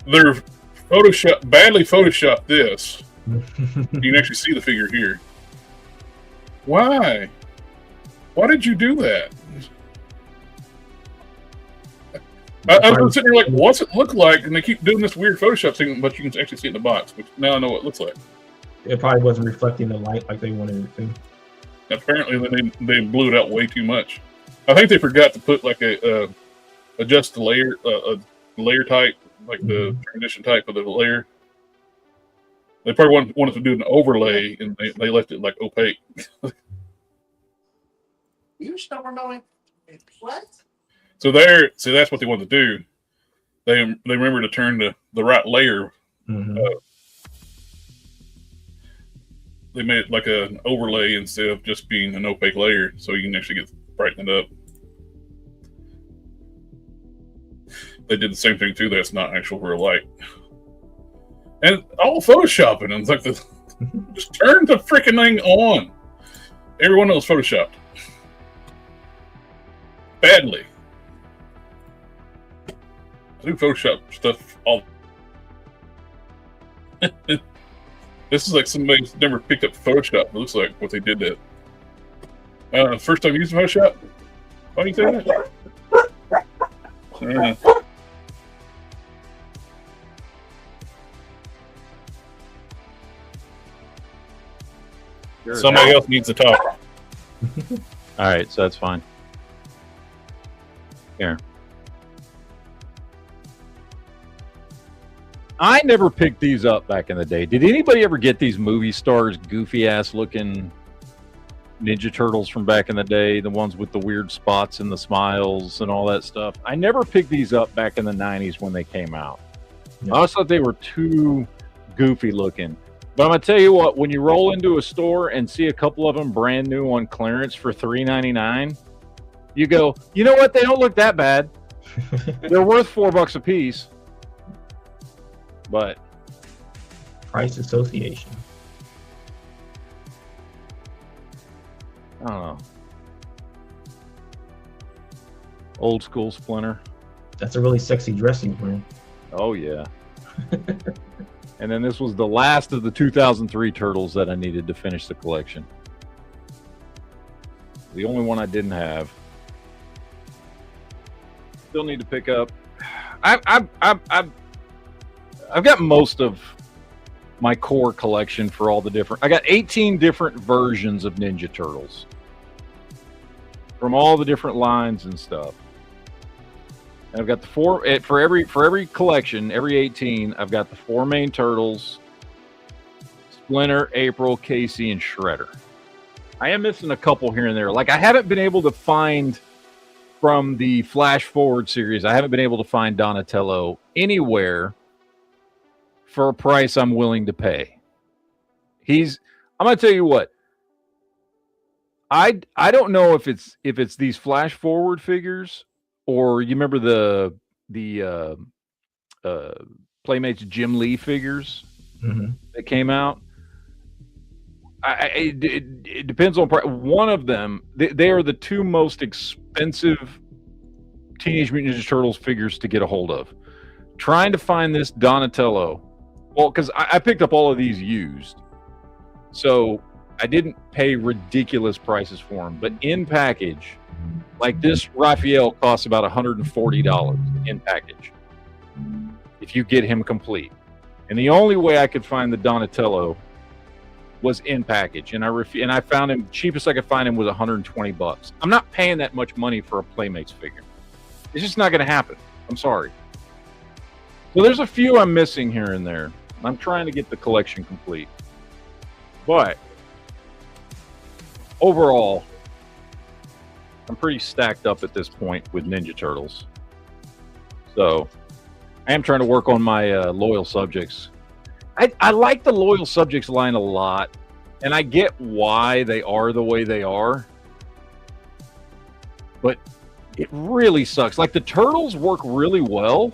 They're badly photoshopped this. You can actually see the figure here. Why? Why did you do that? I'm sitting there like, what's it look like? And they keep doing this weird Photoshop thing, but you can actually see it in the box, which now I know what it looks like. It probably wasn't reflecting the light like they wanted it to. Apparently, they blew it out way too much. I think they forgot to put like adjust the layer type, like the transition type of the layer. They probably wanted to do an overlay, and they left it like opaque. You still knowing what? So that's what they wanted to do. They remember to turn the right layer. Mm-hmm. They made it like an overlay instead of just being an opaque layer, so you can actually brighten it up. They did the same thing too. That's not actual real light, and all photoshopping. And it's like just turn the freaking thing on. Everyone else photoshopped badly. I do Photoshop stuff all. This is like somebody's never picked up Photoshop. It looks like what they did that. First time using Photoshop? Why do you say that? Sure. Somebody else needs to talk. All right, so that's fine. Here. I never picked these up back in the day. Did anybody ever get these movie stars, goofy ass looking Ninja Turtles from back in the day? The ones with the weird spots and the smiles and all that stuff. I never picked these up back in the 90s when they came out. I always thought they were too goofy looking. But I'm going to tell you what, when you roll into a store and see a couple of them brand new on clearance for $3.99, you go, you know what? They don't look that bad. They're worth $4 a piece. But Price association. I don't know. Old school Splinter. That's a really sexy dress he's wearing. Oh, yeah. And then this was the last of the 2003 Turtles that I needed to finish the collection. The only one I didn't have. Still need to pick up. I've got most of my core collection for all the different. I got 18 different versions of Ninja Turtles from all the different lines and stuff. And I've got the four for every collection, every 18. I've got the 4 main Turtles: Splinter, April, Casey, and Shredder. I am missing a couple here and there. Like, I haven't been able to find from the Flash Forward series. I haven't been able to find Donatello anywhere for a price I'm willing to pay. I'm going to tell you what. I don't know if it's these Flash Forward figures, or you remember the Playmates Jim Lee figures that came out. It depends on price. One of them, they are the 2 most expensive Teenage Mutant Ninja Turtles figures to get a hold of. Trying to find this Donatello, well, because I picked up all of these used, so I didn't pay ridiculous prices for them. But in package, like this Raphael costs about $140 in package if you get him complete. And the only way I could find the Donatello was in package, and I found him cheapest I could find him was $120. I'm not paying that much money for a Playmates figure. It's just not going to happen. I'm sorry. So there's a few I'm missing here and there. I'm trying to get the collection complete, but overall, I'm pretty stacked up at this point with Ninja Turtles. So I am trying to work on my loyal subjects. I like the loyal subjects line a lot, and I get why they are the way they are, but it really sucks. Like, the Turtles work really well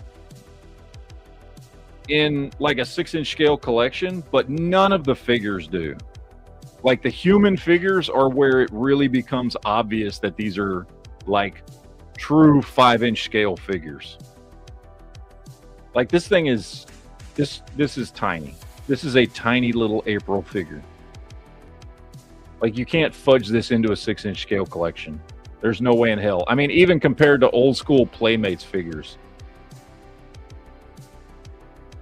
in like a 6-inch scale collection, but none of the figures do. Like, the human figures are where it really becomes obvious that these are like true 5-inch scale figures. Like, this thing is this is tiny. This is a tiny little April figure. Like, you can't fudge this into a 6-inch scale collection. There's no way in hell. I mean, even compared to old school Playmates figures,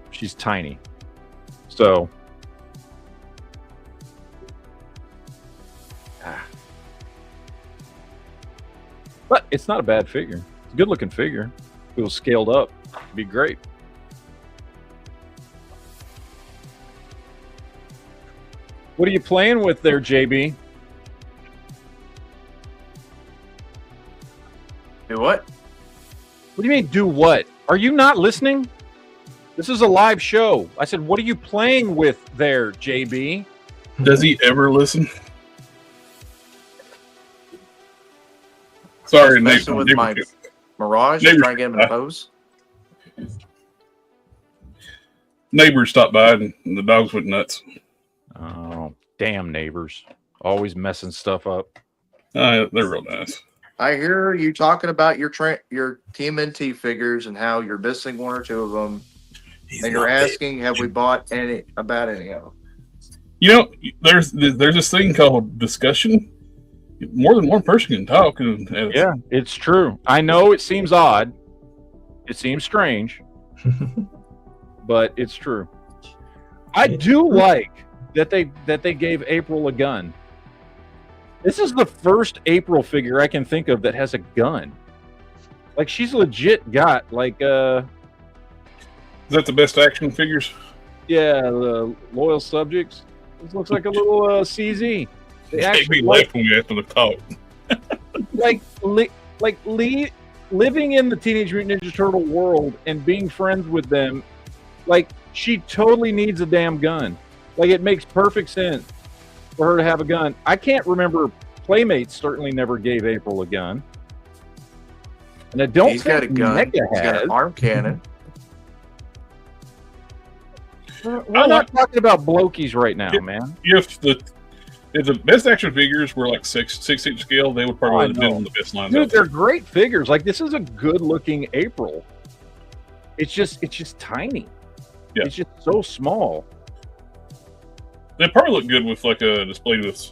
she's tiny. So but it's not a bad figure. It's a good looking figure. If it was scaled up, it'd be great. What are you playing with there, JB? Do what? What do you mean, do what? Are you not listening? This is a live show. I said, what are you playing with there, JB? Does he ever listen? Sorry, Messing with my Mirage, trying to get him in a pose. Neighbors stopped by and the dogs went nuts. Oh, damn neighbors. Always messing stuff up. They're real nice. I hear you talking about your TMNT figures and how you're missing 1 or 2 of them. And you're asking, have we bought any of them? You know, there's this thing called discussion. More than one person can talk. Yeah, it's true. I know it seems odd. It seems strange. But it's true. I do like that they gave April a gun. This is the first April figure I can think of that has a gun. Like, she's legit got like Is that the best action figures? yeah, the loyal subjects. This looks like a little CZ. They actually left when we asked them to talk. living in the Teenage Mutant Ninja Turtle world and being friends with them. Like, she totally needs a damn gun. Like, it makes perfect sense for her to have a gun. I can't remember. Playmates certainly never gave April a gun. And I don't He's think got a gun. Mega He's got has. an arm cannon. We're not talking about blokies right now, man. If the best action figures were like 6-inch scale, they would probably have been on the best lines. Dude, they're great figures. Like, this is a good looking April. It's just tiny. Yeah. It's just so small. They probably look good with like a display with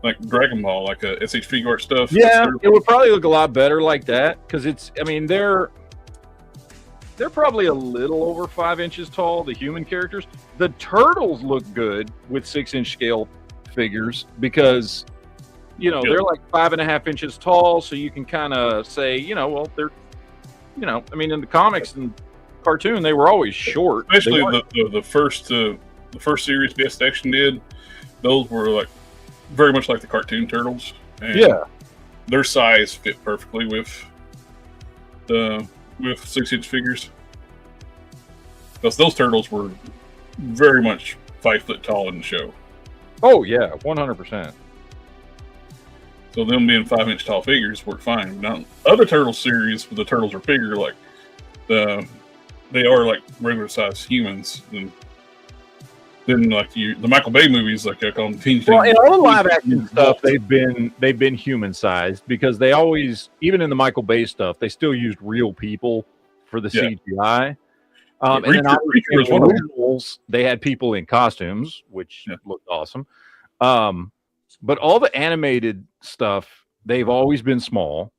like Dragon Ball, like a SH Figure Art stuff. Yeah, it would probably look a lot better like that because they're probably a little over 5 inches tall, the human characters. The turtles look good with 6-inch scale figures because, they're like 5.5 inches tall. So you can kind of say, they're, in the comics and cartoon, they were always short. Especially the first series Best Action did. Those were like very much like the cartoon turtles. And yeah. Their size fit perfectly with 6-inch figures. Because those turtles were very much 5 foot tall in the show. Oh yeah, 100%. So them being 5-inch tall figures work fine. Now, other turtle series where the turtles are bigger, like they are like regular sized humans. And then like the Michael Bay movies, like I call them Teen Well, in all the live action stuff, they've been human sized because they always, even in the Michael Bay stuff, they still used real people for the CGI. And then obviously in the originals, they had people in costumes, which looked awesome. But all the animated stuff, they've always been small.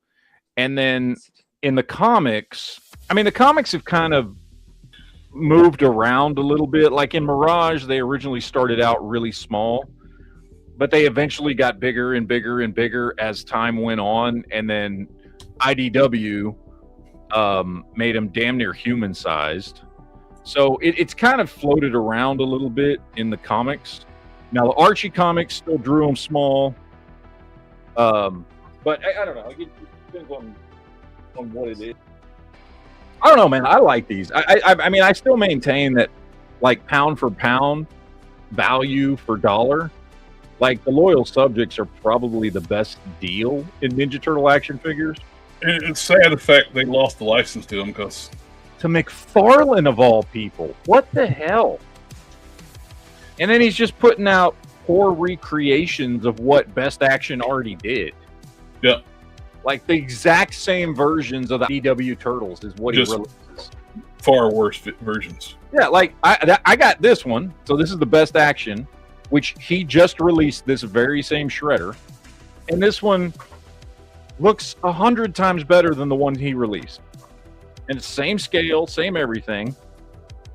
And then in the comics, the comics have kind of moved around a little bit. Like in Mirage, they originally started out really small, but they eventually got bigger and bigger and bigger as time went on. And then IDW made them damn near human sized. So it's kind of floated around a little bit in the comics. Now the Archie comics still drew them small, but I don't know. It depends on what it is. I don't know, man. I like these. I still maintain that, like, pound for pound, value for dollar, like the loyal subjects are probably the best deal in Ninja Turtle action figures. It's sad the fact they lost the license to them because to McFarlane of all people, what the hell? And then he's just putting out poor recreations of what Best Action already did. Yeah. Like the exact same versions of the EW Turtles is what just he releases. Far worse versions. Yeah, like I got this one. So this is the Best Action, which he just released this very same shredder. And this one looks 100 times better than the one he released. And it's same scale, same everything.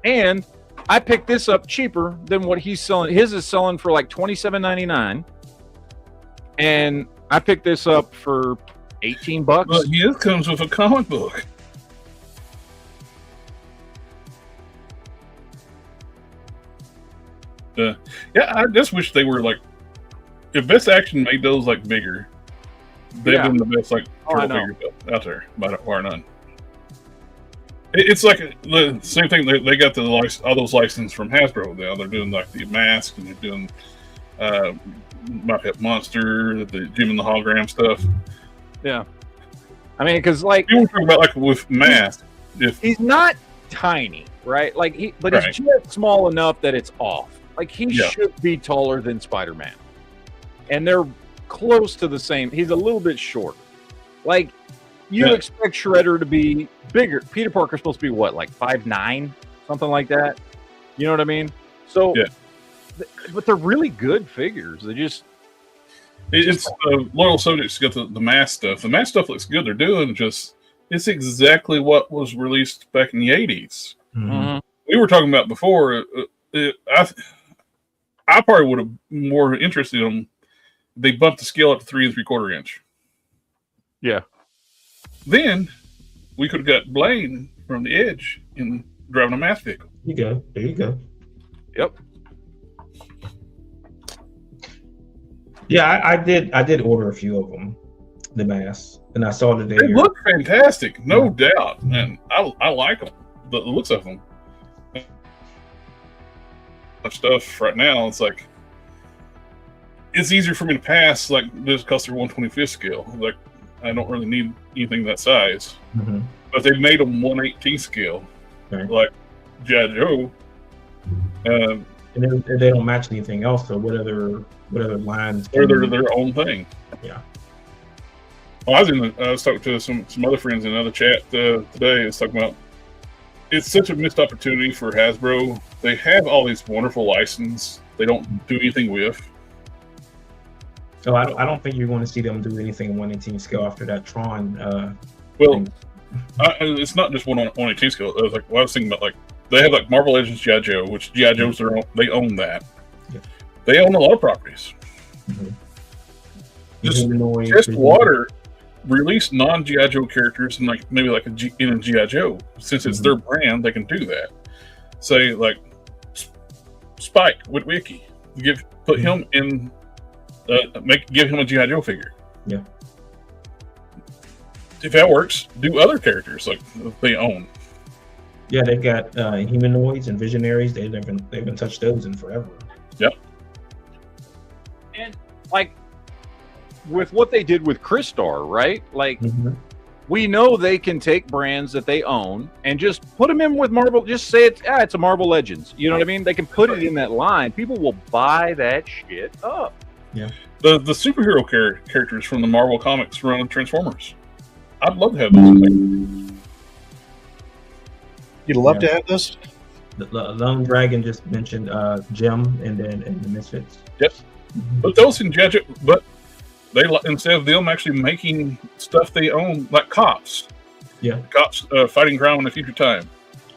And I picked this up cheaper than what he's selling. His is selling for like $27.99. And I picked this up for $18. But it comes with a comic book. Yeah, I just wish they were like, if Best Action made those like bigger, they'd been the best like turtle figures out there by far none. It's like the same thing. They got all those licenses from Hasbro now. They're doing like the mask and they're doing My Pet Monster, the Jim and the Hologram stuff. Yeah, I mean, because like you were talking about like with mask, if he's not tiny, right? Like he's just small enough that it's off. Like he should be taller than Spider-Man, and they're close to the same. He's a little bit short. Like you expect Shredder to be bigger. Peter Parker's supposed to be what, like 5'9", something like that. You know what I mean? So, but they're really good figures. They just it's loyal subjects got the mask stuff. The mask stuff looks good. They're doing it's exactly what was released back in the 80s. Mm-hmm. We were talking about before. I probably would have more interested in they bumped the scale up to 3 3/4 inch. Yeah. Then we could have got Blaine from the Edge in driving a mass vehicle. There you go. Yep. Yeah, I did order a few of them, the masks, and I saw that they look fantastic, no doubt, and I like them. The looks of them. Stuff right now, it's like it's easier for me to pass like this because they're 1/25 scale. Like I don't really need anything that size. Mm-hmm. But they've made them 1/18 scale, Okay. like G.I. Joe. And they don't match anything else. So what other lines? They're their own thing. Yeah. Well, I was talking to some other friends in another chat today. It's talking about it's such a missed opportunity for Hasbro. They have all these wonderful licenses they don't do anything with. So I don't think you're going to see them do anything in 1/18 scale after that Tron. Well, it's not just 1/18 scale. I was thinking about like they have like Marvel Legends G.I. Joe, which G.I. Joe's they own that. Yeah. They own a lot of properties. Mm-hmm. Just Water release non-G.I. Joe characters and like maybe like in a G.I. Joe. Since it's their brand, they can do that. Say like Spike Witwicky, put him in, give him a G.I. Joe figure. Yeah. If that works, do other characters like they own. Yeah, they've got humanoids and visionaries. They haven't touched those in forever. Yep. And like with what they did with Crystar, right? Like we know they can take brands that they own and just put them in with Marvel. Just say it's a Marvel Legends. You know what I mean? They can put it in that line. People will buy that shit up. Yeah. The superhero characters from the Marvel Comics run Transformers. I'd love to have those. You'd love to have this? The Lone Dragon just mentioned Gem and the Misfits. Yep. But those in G.I. Joe, but they instead of them actually making stuff they own, like Cops. Yeah. Cops Fighting Crime in a Future Time.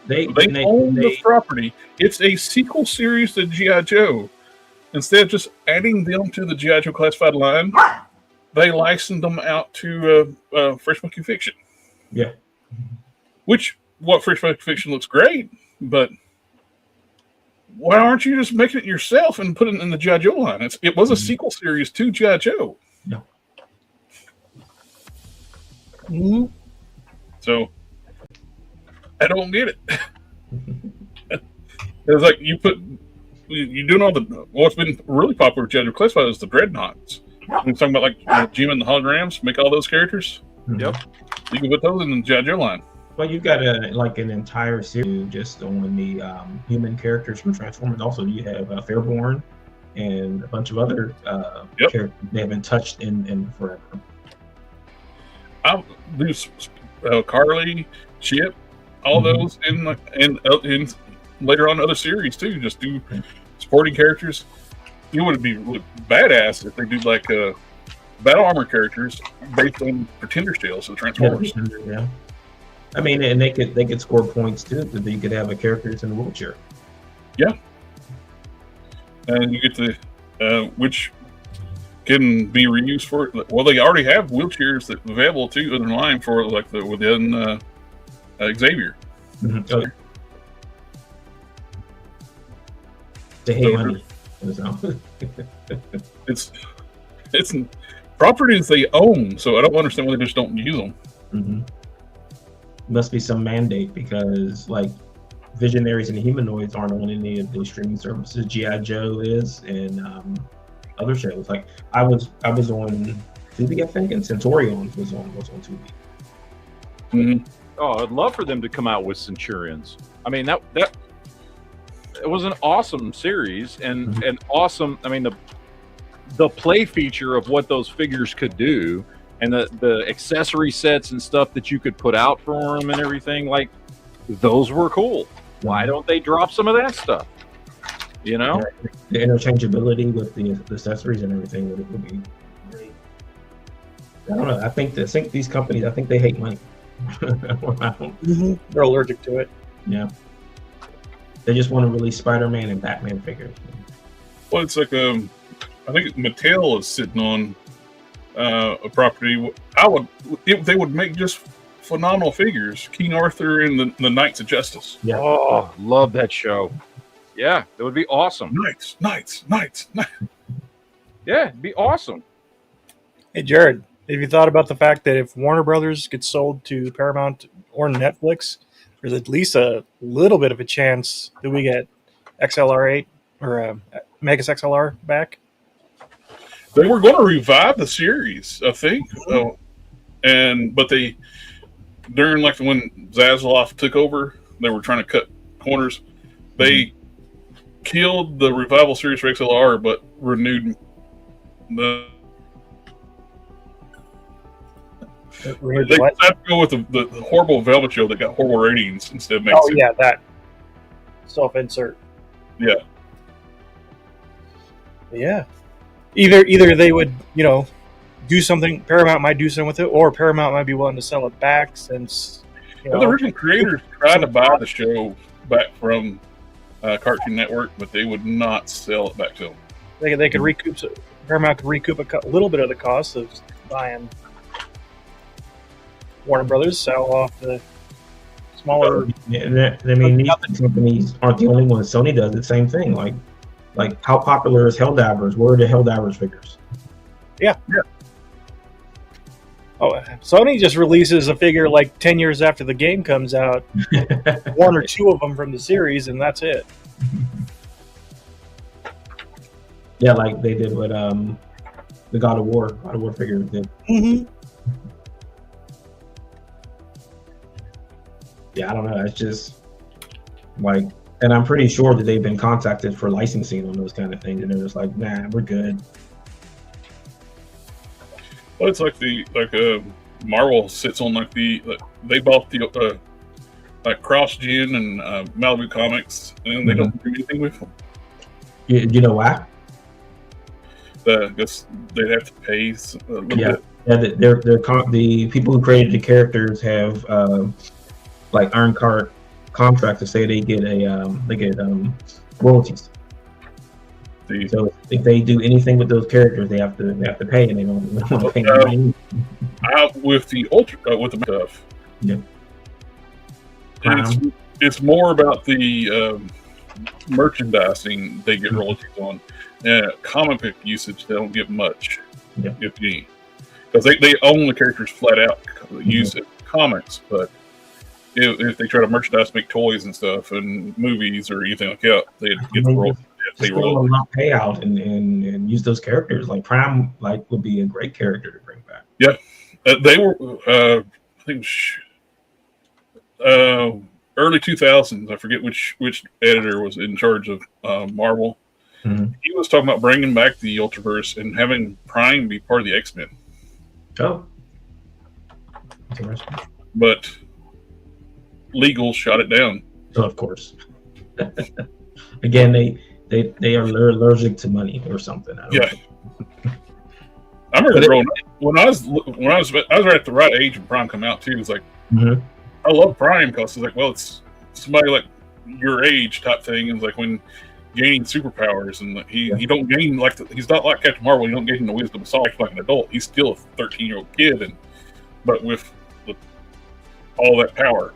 They own the property. It's a sequel series to G.I. Joe. Instead of just adding them to the G.I. Joe classified line, they licensed them out to Fresh Monkey Fiction. Yeah. Which, Fresh Monkey Fiction looks great, but why aren't you just making it yourself and putting it in the G.I. Joe line? It was a sequel series to G.I. Joe. Yeah. Mm-hmm. So, I don't get it. It's like you're doing all what's been really popular with G.I. Joe classified is the Dreadnoughts. We're talking about like Jim and the Holograms, make all those characters. Yep. You can put those in the G.I. Joe line. Well, you've got an entire series just on the human characters from Transformers. Also, you have Fairborn and a bunch of other characters they haven't touched in forever. I'll do Carly, Chip, all those in later on other series too. Just do supporting characters. It would be really badass if they do like battle armor characters based on Pretender tales of Transformers. Yeah. I mean, and they could score points too. Because you could have a character that's in a wheelchair. Yeah. And you get to which can be reused for. Well, they already have wheelchairs that available too in line for like within Xavier. Mm-hmm. Oh. They hate money. It's properties they own, so I don't understand why they just don't use them. Mm-hmm. Must be some mandate because like Visionaries and Humanoids aren't on any of the streaming services. G.I. Joe is, and other shows. Like I was on Tubi, I think, and Centurion was on Tubi. Mm-hmm. Oh, I'd love for them to come out with Centurions. I mean that it was an awesome series and an awesome. I mean the play feature of what those figures could do, and the accessory sets and stuff that you could put out for them and everything, like those were cool. Why don't they drop some of that stuff? You know, the interchangeability with the accessories and everything would be great. I don't know. I think these companies, I think they hate money. They're allergic to it. Yeah. They just want to release Spider-Man and Batman figures. Well, it's like I think Mattel is sitting on a property. They would make just phenomenal figures. King Arthur and the Knights of Justice. Yeah. Oh, love that show. Yeah, that would be awesome. Knights. Yeah, it'd be awesome. Hey, Jared, have you thought about the fact that if Warner Brothers gets sold to Paramount or Netflix, there's at least a little bit of a chance that we get XLR8 or Megas XLR back? They were going to revive the series, I think, but they during like when Zaslav took over, they were trying to cut corners. They killed the revival series for XLR, but renewed the. They decided to go with the horrible Velvet show that got horrible ratings instead of Mega. Oh yeah, that self-insert. Yeah. Yeah. Either they would, do something. Paramount might do something with it, or Paramount might be willing to sell it back since. The original creators tried to buy the show back from Cartoon Network, but they would not sell it back to them. They could recoup. Paramount could recoup a little bit of the cost of buying Warner Brothers, sell off the smaller. Yeah, I mean, these companies aren't the only ones. Sony does the same thing. Like how popular is Helldivers? Where are the Helldivers figures? Yeah. Oh, Sony just releases a figure like 10 years after the game comes out, one or two of them from the series, and that's it. Yeah, like they did with the God of War figure did. Mm-hmm. Yeah, I don't know. It's just like, and I'm pretty sure that they've been contacted for licensing on those kind of things, and they're just like, nah, we're good. Well, it's like Marvel sits on they bought the CrossGen and Malibu Comics, and they don't do anything with them. You know why? I guess they'd have to pay a little bit. Yeah, the people who created the characters have earned contract to say they get royalties. So if they do anything with those characters, they have to pay, and they don't want to pay money. With the stuff. Yeah. It's more about the merchandising they get royalties on. Comic book usage, they don't get much, if any, because they own the characters flat out. Use it comics, but if they try to merchandise, make toys and stuff, and movies or anything like that, they'd get the royalties. Just pay out and use those characters. Like Prime, would be a great character to bring back. Yeah, they were. I think early 2000s. I forget which editor was in charge of Marvel. Mm-hmm. He was talking about bringing back the Ultraverse and having Prime be part of the X-Men. Oh, interesting. But legal shot it down. Oh, of course. Again, they are allergic to money or something. I remember growing up when I was right at the right age when Prime come out too. It's like I love Prime because it's like, well, it's somebody like your age type thing. It's like when gaining superpowers, and he don't gain he's not like Captain Marvel. You don't gain the wisdom of Sonic like an adult. He's still a 13-year-old kid, but with all that power.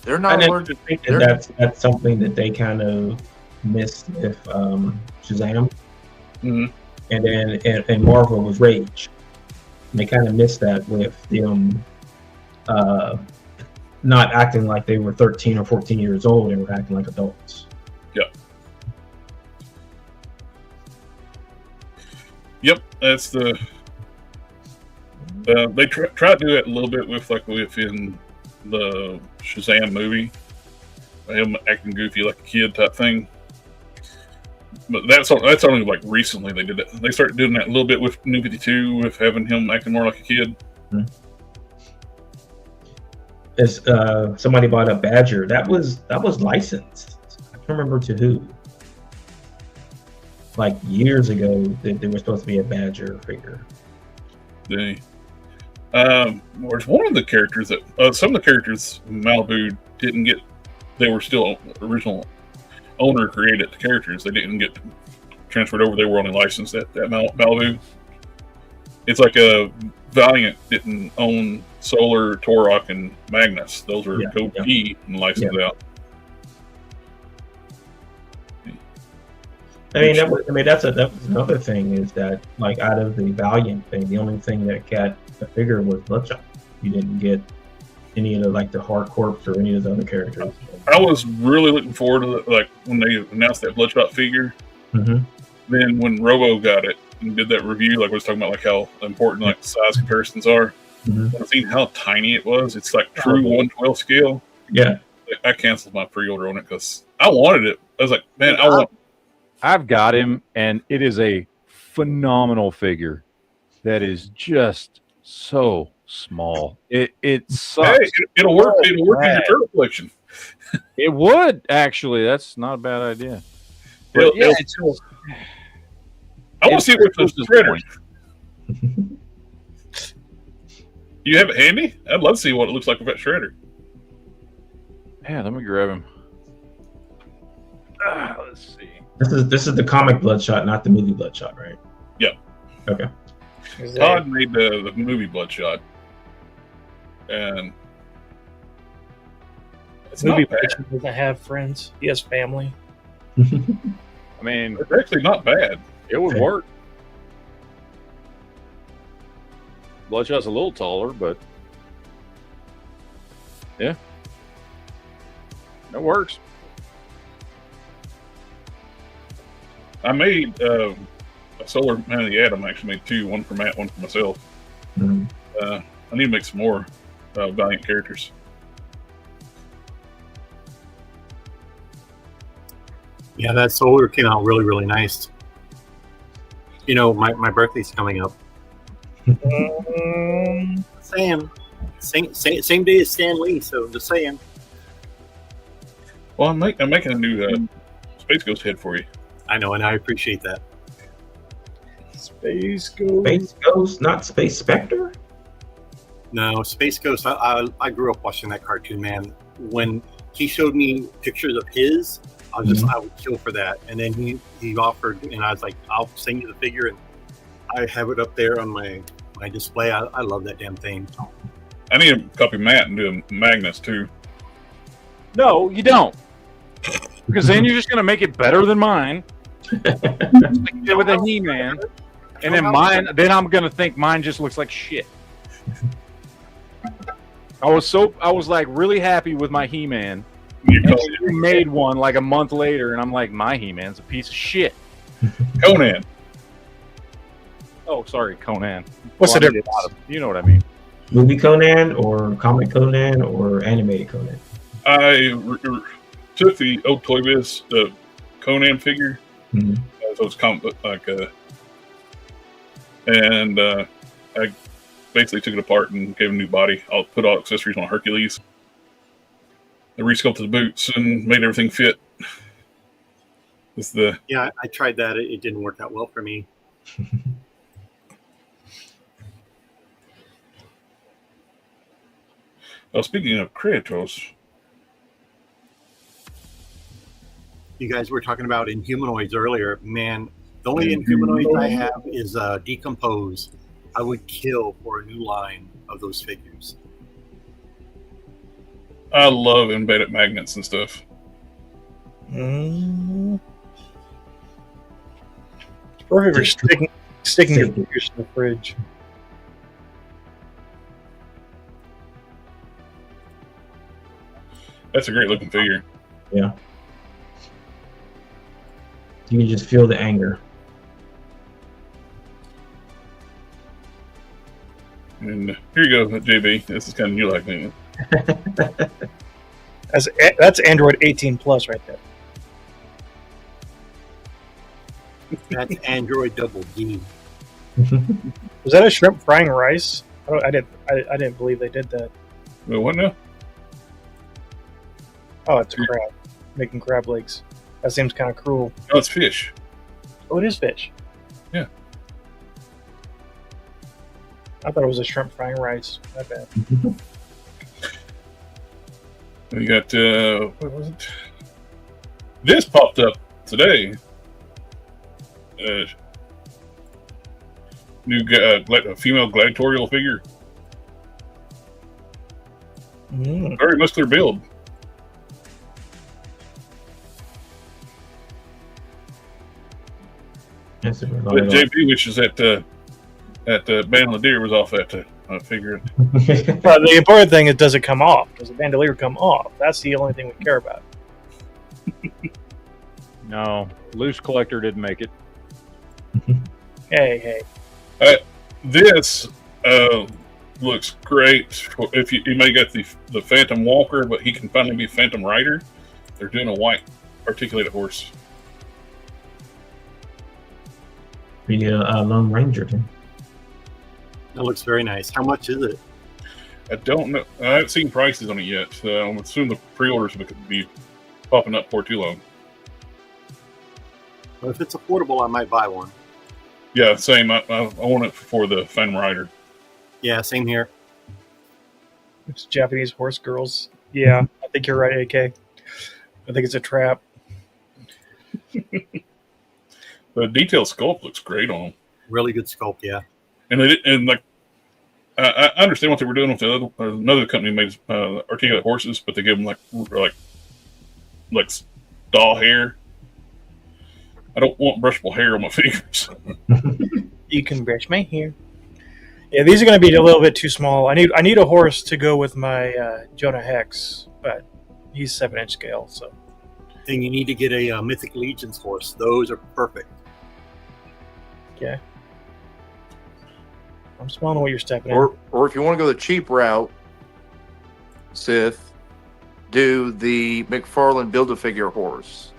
They're not allergic. That's something that they kind of missed with Shazam, mm-hmm. and then and Marvel was Rage. And they kind of missed that with them not acting like they were 13 or 14 years old. They were acting like adults. Yep, that's the. They try to do it a little bit within the Shazam movie, him acting goofy like a kid type thing. But that's only like recently they did it. They started doing that a little bit with New 52, with having him acting more like a kid. Mm-hmm. As somebody bought a Badger, that was licensed. I can't remember to who. Like years ago, there was supposed to be a Badger figure. There's one of the characters that some of the characters Malibu didn't get. They were still original owner created the characters. They didn't get transferred over, they were only licensed at Malibu. It's like a Valiant didn't own Solar, Torok, and Magnus. Those are Code G and licensed out. That was another thing is that, like, out of the Valiant thing, the only thing that got a figure was Bloodshot. You didn't get any of the Hard Corps or any of the other characters. I was really looking forward to when they announced that Bloodshot figure. Mm-hmm. Then when Robo got it and did that review, like I was talking about, how important size comparisons are. Mm-hmm. I've seen how tiny it was. It's like true 1/12 scale. Yeah, I canceled my pre-order on it because I wanted it. I was like, man, I've got him, and it is a phenomenal figure that is just so small. It sucks. Hey, it'll work. It'll work in your turtle collection. It would, actually. That's not a bad idea. But I want to see it with those shredders. You have it handy? I'd love to see what it looks like with that shredder. Yeah, let me grab him. Let's see. This is the comic Bloodshot, not the movie Bloodshot, right? Yep. Okay. Todd made the movie Bloodshot, and it's movie not bad. Bloodshot doesn't have friends. He has family. I mean, It's actually not bad. it would work. Bloodshot's a little taller, but yeah, it works. I made a Solar Man of the Atom. I actually made two, one for Matt, one for myself. Mm-hmm. I need to make some more Valiant characters. Yeah, that Solar came out really, really nice. You know, my birthday's coming up. Same day as Stan Lee, so just saying. Well, I'm making a new Space Ghost head for you. I know, and I appreciate that. Space Ghost. Space Ghost, not Space Spectre? No, Space Ghost. I grew up watching that cartoon, man. When he showed me pictures of his, I would kill for that. And then he offered, and I was like, I'll send you the figure, and I have it up there on my display. I love that damn thing. I need to copy Matt and do a Magnus too. No, you don't. Because then you're just going to make it better than mine. Like you did with a He-Man. And then then I'm going to think mine just looks like shit. I was like really happy with my He-Man. And you made one like a month later, and I'm like, my He-Man's a piece of shit. Conan. Oh, sorry, Conan. What's the difference? You know what I mean. Movie Conan or comic Conan or animated Conan? I took the old Toy Biz, the Conan figure. Mm-hmm. So it's comic book and I basically took it apart and gave it a new body. I'll put all accessories on Hercules. I resculpted the boots and made everything fit. Yeah, I tried that. It didn't work out well for me. Well, speaking of Kratos, You guys were talking about Inhumanoids earlier. Man, the only Inhumanoids I have is Decompose. I would kill for a new line of those figures. I love embedded magnets and stuff. It's perfect for sticking your figures in the fridge. That's a great looking figure. Yeah. You can just feel the anger. And here you go, JB. This is kind of you like me. That's Android 18 Plus right there. That's Android Double D. Was that a shrimp frying rice? I didn't believe they did that. Well, what now? Oh, it's crab. Making crab legs. That seems kind of cruel. No, it's fish. Oh, it is fish. Yeah. I thought it was a shrimp frying rice. My bad. We got what was it? This popped up today. new female gladiatorial figure. Very muscular build. But JP, which is at Bandolier, was off that figure. But the important thing is, does it come off? Does the bandolier come off? That's the only thing we care about. No, Loose Collector didn't make it. Hey. This looks great. If you may get the Phantom Walker, but he can finally be Phantom Rider. They're doing a white articulated horse. The Lone Ranger thing. That looks very nice. How much is it? I don't know. I haven't seen prices on it yet. I'm assuming the pre-orders will be popping up for too long. Well, if it's affordable, I might buy one. Yeah, same. I want it for the Phantom Rider. Yeah, same here. It's Japanese horse girls. Yeah, I think you're right, AK. I think it's a trap. The detailed sculpt looks great on them. Really good sculpt, yeah. And like, I understand what they were doing with another company made articulated horses, but they give them like doll hair. I don't want brushable hair on my figures. You can brush my hair. Yeah, these are going to be a little bit too small. I need a horse to go with my Jonah Hex, but he's 7-inch scale, so. Then you need to get a Mythic Legions horse. Those are perfect. Okay. I'm smelling what you're stepping in. Or if you want to go the cheap route, Sith, do the McFarlane Build-A-Figure horse.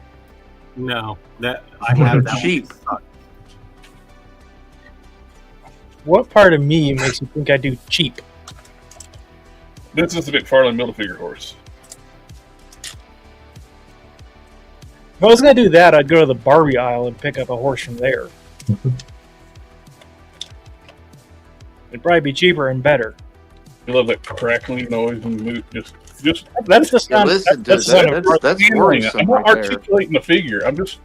No, that I have that cheap. What part of me makes you think I do cheap? This is the McFarlane Build-A-Figure horse. If I was going to do that, I'd go to the Barbie aisle and pick up a horse from there. It'd probably be cheaper and better. You love that crackling noise and move. Just that's the sound. That's worrisome. I'm not articulating the figure. I'm just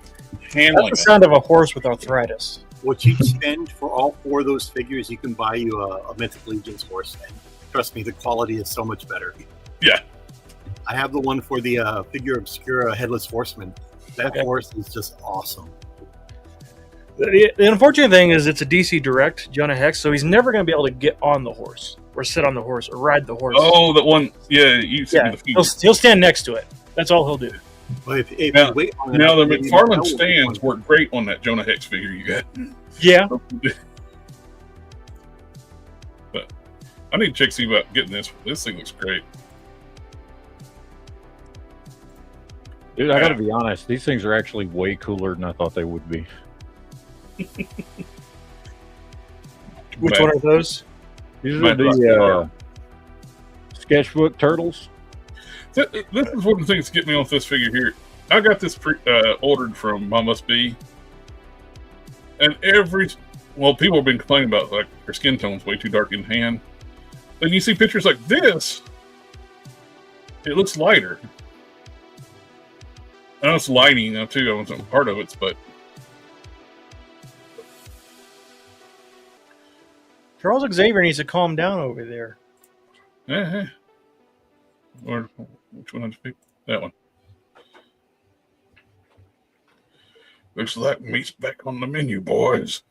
handling That's the sound of a horse with arthritis. What you spend for all 4 of those figures, you can buy you a Mythic Legions horse. And trust me, the quality is so much better. Yeah. I have the one for the Figure Obscura Headless Horseman. That horse is just awesome. The unfortunate thing is it's a DC Direct, Jonah Hex, so he's never going to be able to get on the horse or sit on the horse or ride the horse. Oh, that one. Yeah, you see the figure. He'll stand next to it. That's all he'll do. But if you wait on the McFarlane stands work great on that Jonah Hex figure you got. Yeah. But I need to check see about getting this. This thing looks great. Dude, I got to be honest. These things are actually way cooler than I thought they would be. Which one are those? These are the sketchbook turtles. This is one of the things that get me off this figure here. I got this ordered from Mama's Bee, and people have been complaining about like their skin tone's way too dark in hand. Then you see pictures like this, it looks lighter. I know it's lighting now too. I wasn't part of it, but Charles Xavier needs to calm down over there. Or which one did you pick? That one. Looks like meat's back on the menu, boys.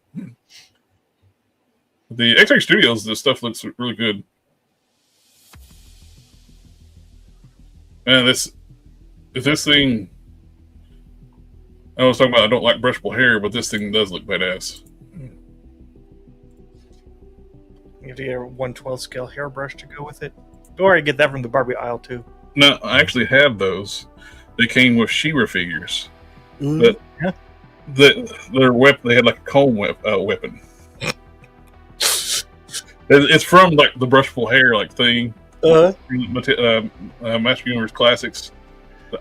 The X-Ray Studios, this stuff looks really good. And this thing, I was talking about I don't like brushable hair, but this thing does look badass. You have to get a 1/12 scale hairbrush to go with it. Or I get that from the Barbie aisle too. No, I actually have those. They came with She-Ra figures. But their weapon, they had like a comb weapon. It's from like the brushable hair like thing. Master Universe Classics.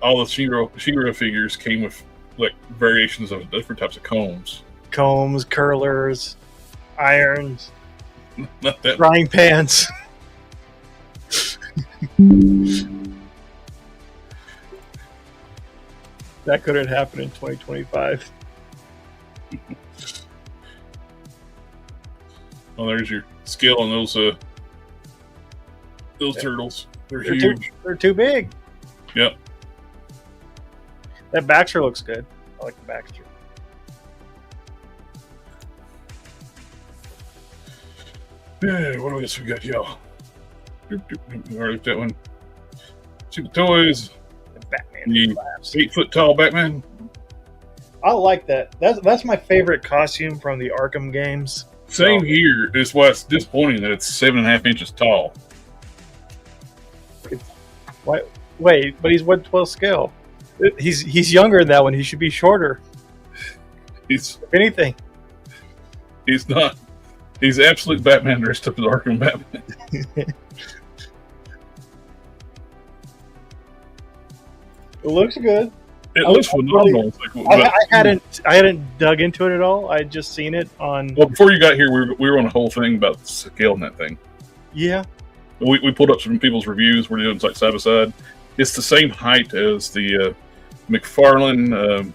All the She-Ra figures came with like variations of different types of combs. Combs, curlers, irons, not that frying pans. That couldn't happen in 2025. Oh, there's your scale on those turtles. They're huge. They're too big. Yep. That Baxter looks good. I like the Baxter. Yeah, what else we got, y'all? I already looked at one. Super Toys. The Batman. The 8-foot tall Batman. I like that. That's my favorite costume from the Arkham games. Same here. That's why it's disappointing that it's 7.5 inches tall. Wait, but he's what 12 scale? He's younger than that one. He should be shorter. If anything. He's not. He's absolute Batman dressed up as Arkham Batman. It looks good. It looks phenomenal. I hadn't dug into it at all. I had just seen it on. Well, before you got here, we were on a whole thing about scaling that thing. Yeah. We pulled up some people's reviews. We're doing like side by side. It's the same height as the McFarlane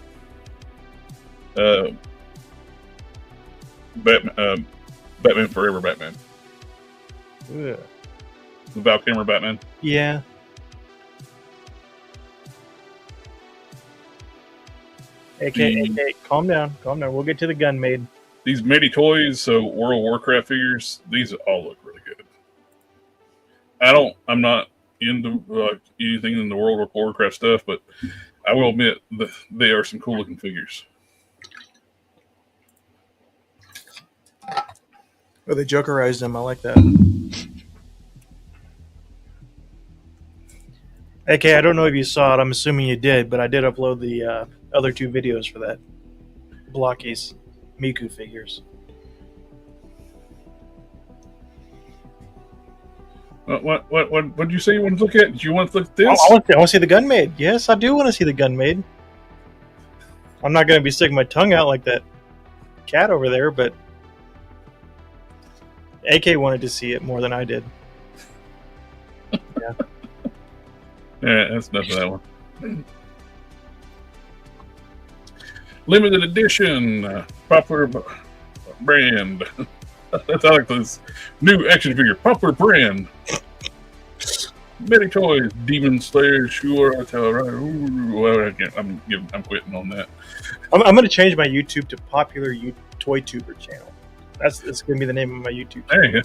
Batman Forever Batman. Yeah. The Val Kilmer Batman. Yeah. AK, calm down. We'll get to the gun made. These Mighty Toys, so World of Warcraft figures, these all look really good. I'm not into anything in the World of Warcraft stuff, but I will admit that they are some cool looking figures. Oh, they Jokerized them. I like that. AK, I don't know if you saw it. I'm assuming you did, but I did upload the other two videos for that. Blockies, Miku figures. What did you say you want to look at? Do you want to look at this? I want to see the gun made. Yes, I do want to see the gun made. I'm not going to be sticking my tongue out like that cat over there, but AK wanted to see it more than I did. Yeah. Yeah, that's enough of that one. Limited edition, popular brand. That's like this new action figure, popular brand. Mighty Toys, Demon Slayer, sure. I'm quitting on that. I'm going to change my YouTube to Popular Toy Tuber channel. That's going to be the name of my YouTube channel. Hey,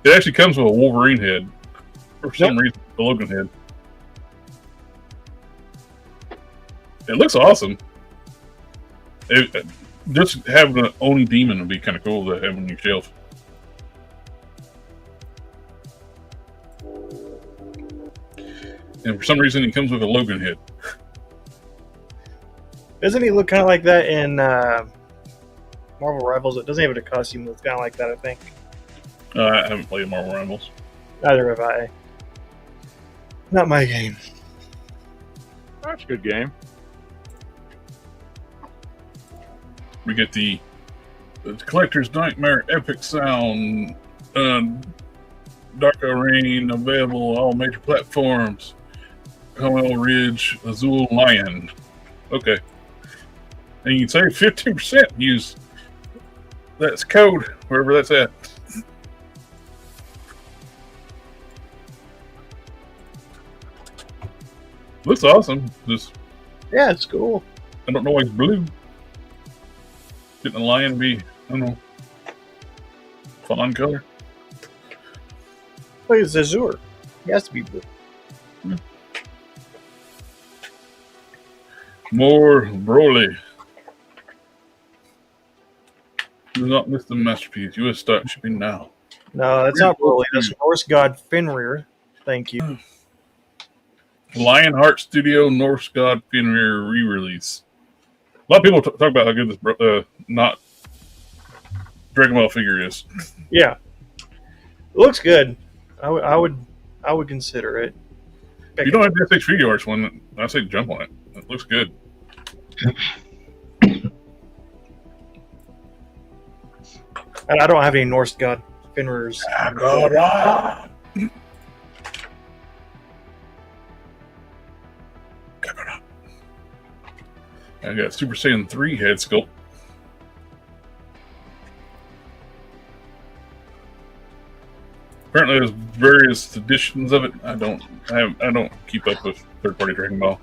it actually comes with a Wolverine head. For some reason, the Logan head. It looks awesome. Just having an own demon would be kind of cool to have on your shelf. And for some reason, it comes with a Logan head. Doesn't he look kind of like that in Marvel Rivals? It doesn't have a costume that's kind of like that, I think. I haven't played Marvel Rivals. Neither have I. Not my game. That's a good game. We get the Collector's Nightmare Epic Sound, Dark Rain, available on all major platforms. Carmel Ridge, Azul Lion. Okay. And you can save 15%. Use that's code, wherever that's at. Looks awesome. Yeah, it's cool. I don't know why it's blue. Getting the lion be, I don't know, fawn color. Look, it's Azure. He has to be blue. Yeah. More Broly. Do not miss the masterpiece. U.S. stock shipping now. No, that's not Broly. That's Norse god Fenrir. Thank you. Lionheart Studio Norse God Fenrir re-release. A lot of people talk about how good this not Dragon Ball figure is. Yeah, it looks good. I would consider it. If you don't have the FX Figure Arts one, I say jump on it. It looks good. And I don't have any Norse god Fenrirs. I got Super Saiyan 3 head sculpt. apparently there's various editions of it. I don't keep up with third-party Dragon Ball.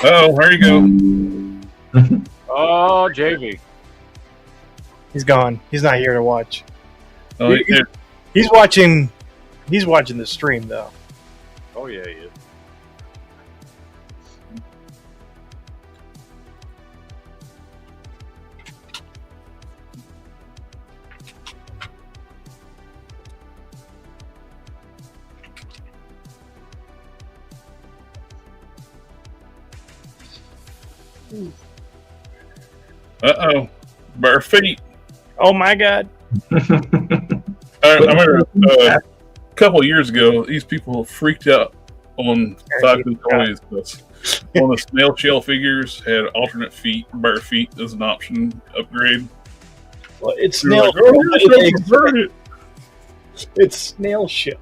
Oh, there you go. Oh, JV. He's gone. He's not here to watch. Oh, He's watching. He's watching the stream though. Oh yeah, he is. Uh-oh. Bare feet. Oh my God. I remember a couple of years ago, these people freaked out on 5-Foot Toys. One of the snail shell figures had alternate feet, bare feet as an option upgrade. Well, it's They were snail. like, "Oh, you're so perverted." It's snail shell.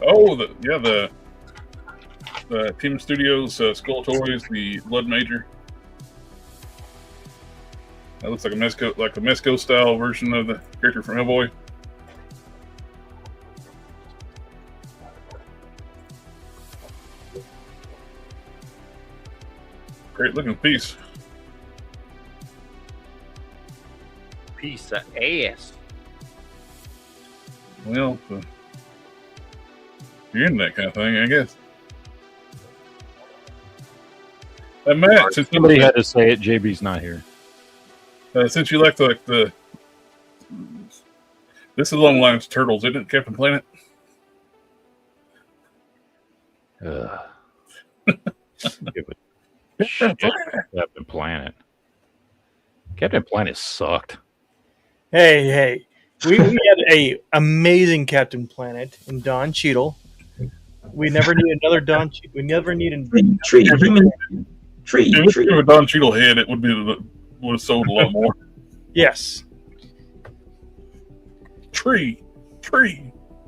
Oh, the Team Studios Skull Toys, the Blood Major. That looks like a Mezco style version of the character from Hellboy. Great looking piece. Piece of ass. Well, you're into that kind of thing, I guess. Matt, since Somebody had to say it. JB's not here. Since you like the this is along the lines of Turtles, isn't it, Captain Planet? Shit, Captain Planet. Captain Planet sucked. Hey. We had a amazing Captain Planet in Don Cheadle. We never need another Don. We never need a Tree. If a Don Cheadle head, it would have sold a lot more. Yes. Tree.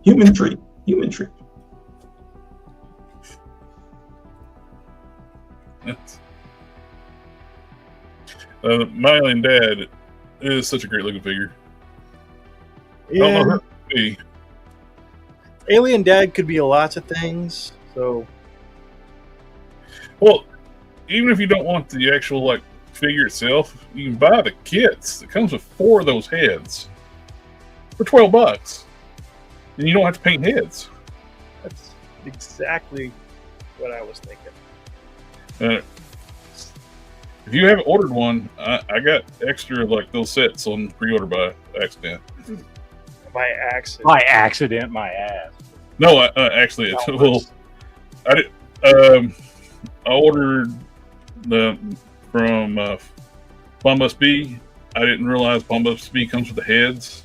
Human tree. My Alien Dad is such a great looking figure. I don't know how it could be. Alien Dad could be lots of things. So, Well, even if you don't want the actual figure itself, you can buy the kits. It comes with 4 of those heads for $12, and you don't have to paint heads. that's exactly what I was thinking. If you haven't ordered one, I got extra those sets on pre-order by accident. By accident. By accident, my ass. No, actually, it's I did. I ordered from Bombus B. I didn't realize Bombus B comes with the heads,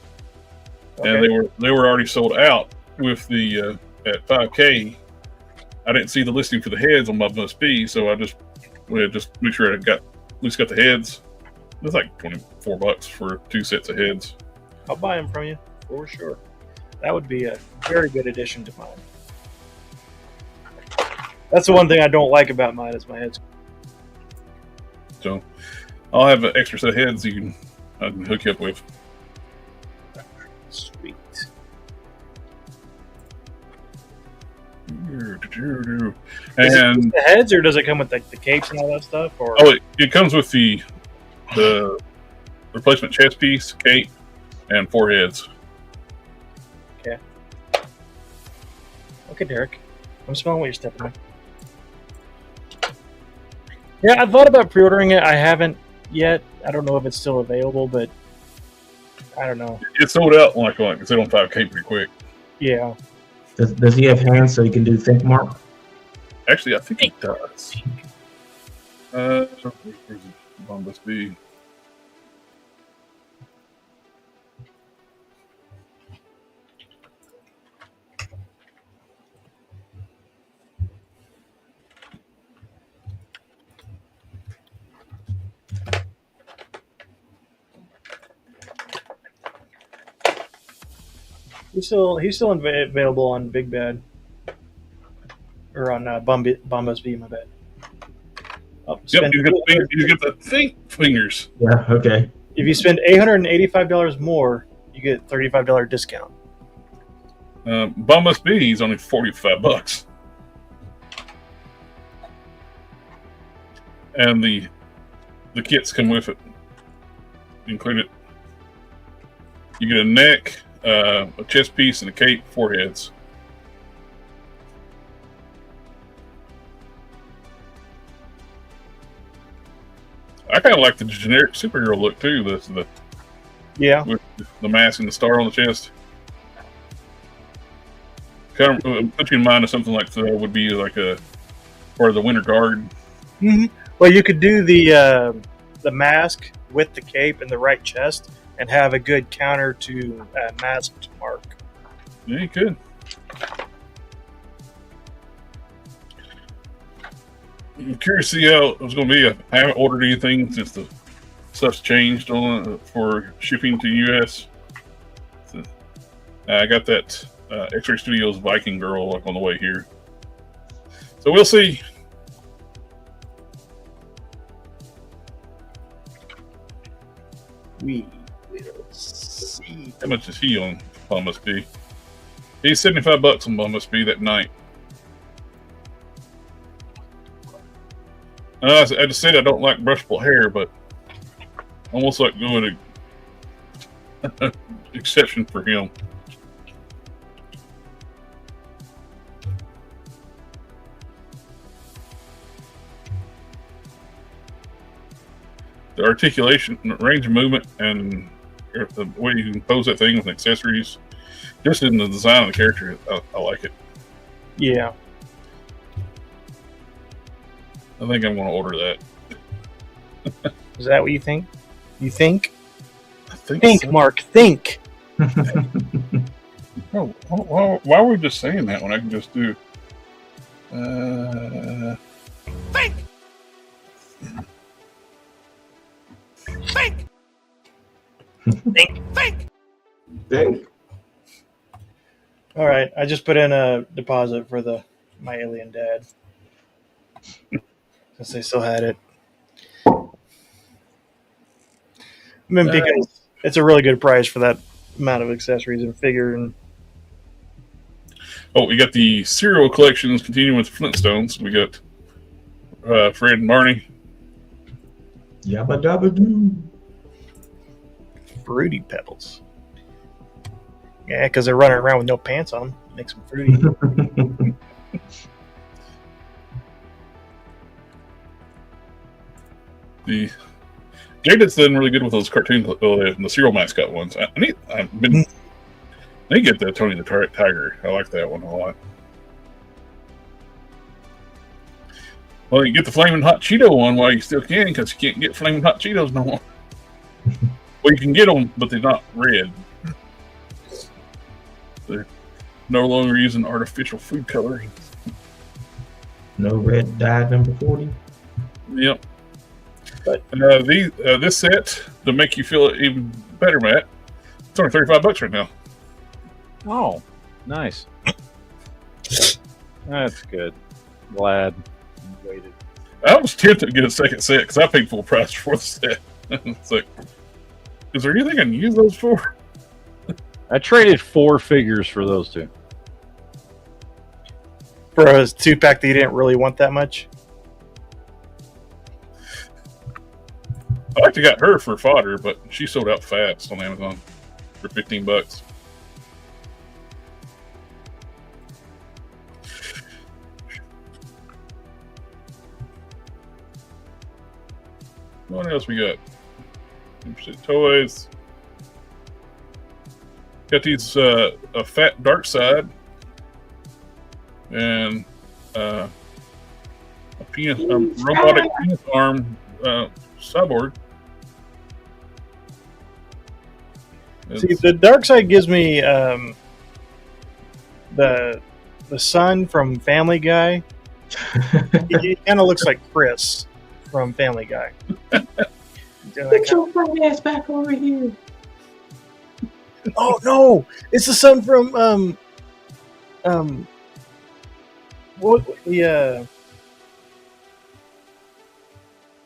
and they were already sold out with the at 5K. I didn't see the listing for the heads on Bombus B, so I just make sure I at least got the heads. It's like $24 for 2 sets of heads. I'll buy them from you for sure. That would be a very good addition to mine. That's the one thing I don't like about mine is my heads. So I'll have an extra set of heads I can hook you up with. Sweet. And the heads, or does it come with the capes and all that stuff? Or it comes with the replacement chest piece, cape, and 4 heads. Okay, Derek. I'm smelling what you're stepping on. Yeah, I thought about pre-ordering it. I haven't yet. I don't know if it's still available, but I don't know. It sold out like it's on 5K pretty quick. Yeah. Does he have hands so he can do think mark? Actually, I think he does. Where's Bombus B? He's still available on Big Bad, or on Bombus B. My bad. Yep, you get the think fingers. Yeah. Okay. If you spend $885 more, you get $35 discount. Bum Must Be is only $45, and the kits come with it, included. You get a neck, a chest piece, and a cape, 4 heads. I kind of like the generic superhero look too. Yeah. With the mask and the star on the chest. Kind of put you in mind of something like that would be like or the Winter Guard. Mm-hmm. Well, you could do the mask with the cape and the right chest, and have a good counter to masked Mark. Yeah, you could. I'm curious to see how it was going to be. I haven't ordered anything since the stuff's changed on for shipping to US. So, I got that X-Ray Studios Viking Girl on the way here, so we'll see. We will see. How much is he on Bum Must Be? He's $75 on Bum Must Be that night. I just said I don't like brushable hair, but almost like doing an exception for him. The articulation, range of movement, and the way you can pose that thing with accessories, just in the design of the character, I like it. Yeah. I think I'm going to order that. Is that what you think? You think? I think so. Mark, think. Oh, why are we just saying that when I can just do... Think! Think! Think! Think. All right, I just put in a deposit for my alien dad. Since they still had it. I mean, because it's a really good price for that amount of accessories and figure. And we got the cereal collections continuing with the Flintstones. We got Fred and Barney. Yabba dabba doo. Fruity Pebbles. Yeah, because they're running around with no pants on them. Makes them fruity. Jada's done really good with those cartoons, the cereal mascot ones. I need to get the Tony the Tiger. I like that one a lot. Well, you get the Flaming Hot Cheeto one while you still can, because you can't get Flaming Hot Cheetos no more. Well, you can get them, but they're not red. They're no longer using artificial food coloring. No red dye number 40. Yep. But this set, to make you feel even better, Matt, it's only $35 right now. Oh, nice. That's good. Glad you waited. I was tempted to get a second set because I paid full price for the set. It's like, is there anything I can use those for? I traded 4 figures for those 2. For a 2-pack that you didn't really want that much? I actually got her for fodder, but she sold out fast on Amazon for $15. What else we got? Interesting toys. Got these a fat dark side and a penis, robotic penis arm cyborg. See, the dark side gives me the son from Family Guy. He kind of looks like Chris from Family Guy. Get your fat ass back over here. Oh no! It's the son from what the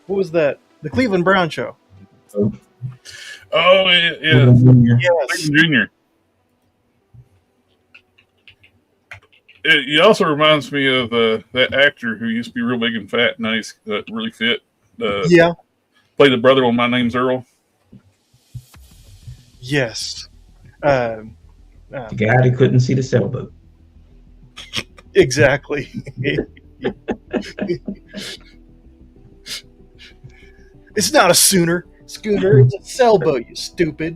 What was that? The Cleveland Brown show. Oh yeah. Yes. Junior. It also reminds me of that actor who used to be real big and fat, and now he's really fit. Yeah. Played the brother on My Name's Earl. Yes. The guy that couldn't see the sailboat. Exactly. It's not a schooner. It's a sailboat, you stupid.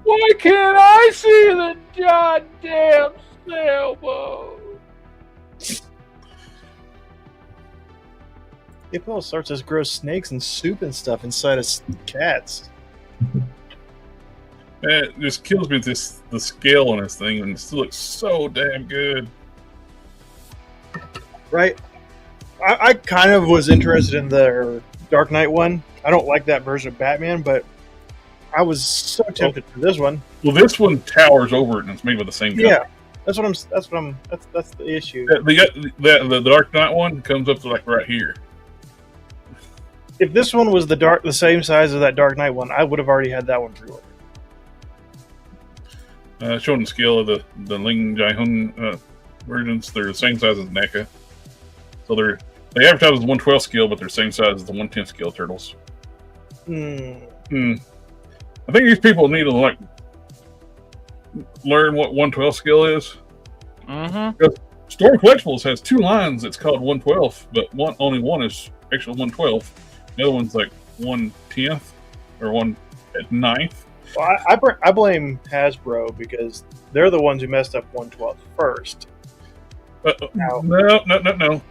Why can't I see the goddamn sailboat? It starts to grow snakes and soup and stuff inside of cats. It just kills me the scale on this thing, and it still looks so damn good. Right? I kind of was interested in the Dark Knight one. I don't like that version of Batman, but I was so tempted for this one. Well, this one towers over it, and it's made with the same guy. Yeah, that's the issue. The Dark Knight one comes up to like right here. If this one was the same size as that Dark Knight one, I would have already had that one pre-ordered. Showing the scale of the Ling Jai-hun versions, they're the same size as NECA. So they advertise as 1/12 scale, but they're the same size as the 1/10 scale turtles. I think these people need to like learn what 1/12 scale is. Because Storm Collectibles has 2 lines that's called 1/12, but only one is actually 1/12. The other one's like 1/10 or 1/9. Well, I blame Hasbro because they're the ones who messed up 1/12 first. No.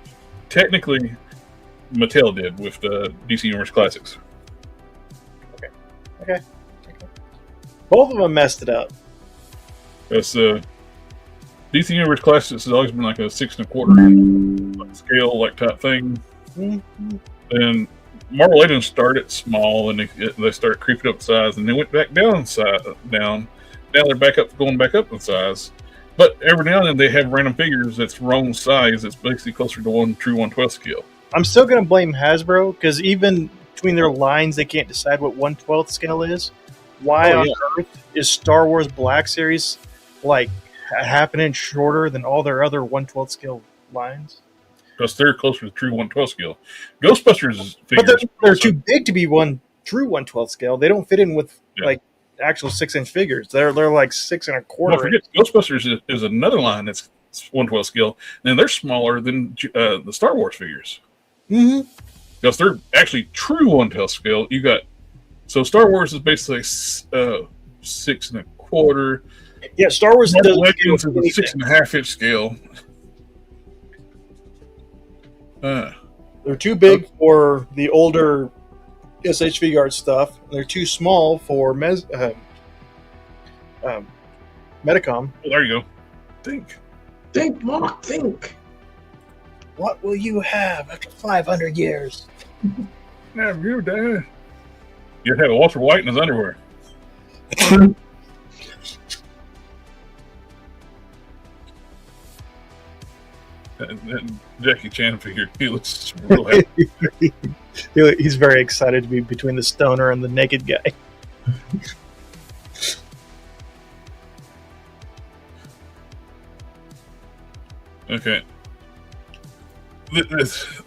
Technically, Mattel did with the DC Universe Classics. Okay. Both of them messed it up. Because DC Universe Classics has always been like a 6 1/4 scale like type thing. Mm-hmm. And Marvel Legends started small, and they started creeping up in size, and they went back down. Now they're going back up in size. But every now and then they have random figures that's wrong size. It's basically closer to true 1/12 scale. I'm still going to blame Hasbro because even between their lines, they can't decide what 1/12 scale is. Why on earth is Star Wars Black Series like half an inch shorter than all their other 1/12 scale lines? Because they're closer to true 1/12 scale. Ghostbusters figures, but they're too big to be true 1/12 scale. They don't fit in with like actual 6-inch figures. They're like 6 1/4. Don't forget, Ghostbusters is another line that's 1/12 scale, and they're smaller than the Star Wars figures. Mm-hmm. Because they're actually true 1/12 scale. So Star Wars is basically 6 1/4. Yeah, Star Wars does a 6.5 inch scale. They're too big for the older SH Figuarts stuff. They're too small for Medicom. Well, there you go. Think, Mark, think. What will you have after 500 years? Have you, Dad? You'd have Walter White in his underwear. And Jackie Chan figure, he looks real happy. He's very excited to be between the stoner and the naked guy. Okay. This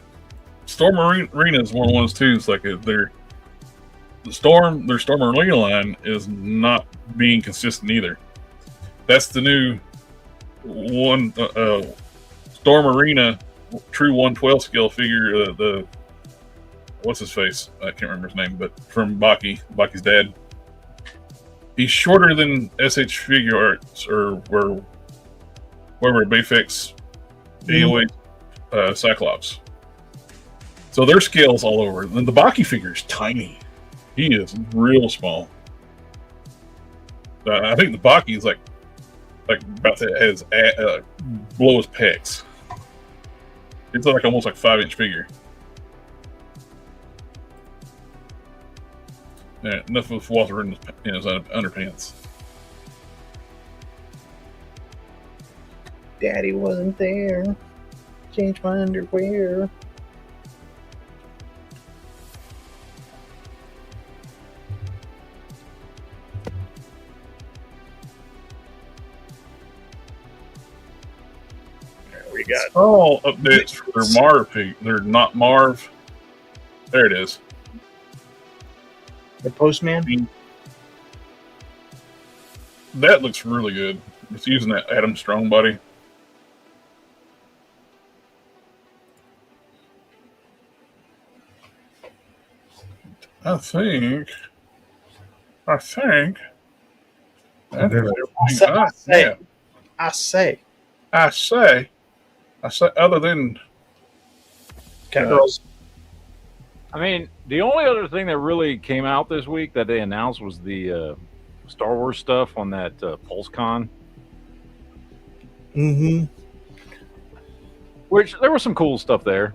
Storm Arena is one of those too. It's like their Storm Arena line is not being consistent either. That's the new one. Storm Arena true 1/12 scale figure. The what's his face? I can't remember his name, but from Baki's dad. He's shorter than SH Figuarts or whoever Bayfix, AOA, Cyclops. So their scale's all over. And the Baki figure is tiny. He is real small. I think the Baki is like about to has below his pecs. It's like almost like 5-inch figure. Yeah, enough with Walter in his underpants. Daddy wasn't there. Change my underwear. We got all updates for Marv. They're not Marv. There it is. the Postman. That looks really good. It's using that Adam Strong body. I think. That's everything I say. Other than Cat girls. I mean, the only other thing that really came out this week that they announced was the Star Wars stuff on that PulseCon. Mm-hmm. Which there was some cool stuff there.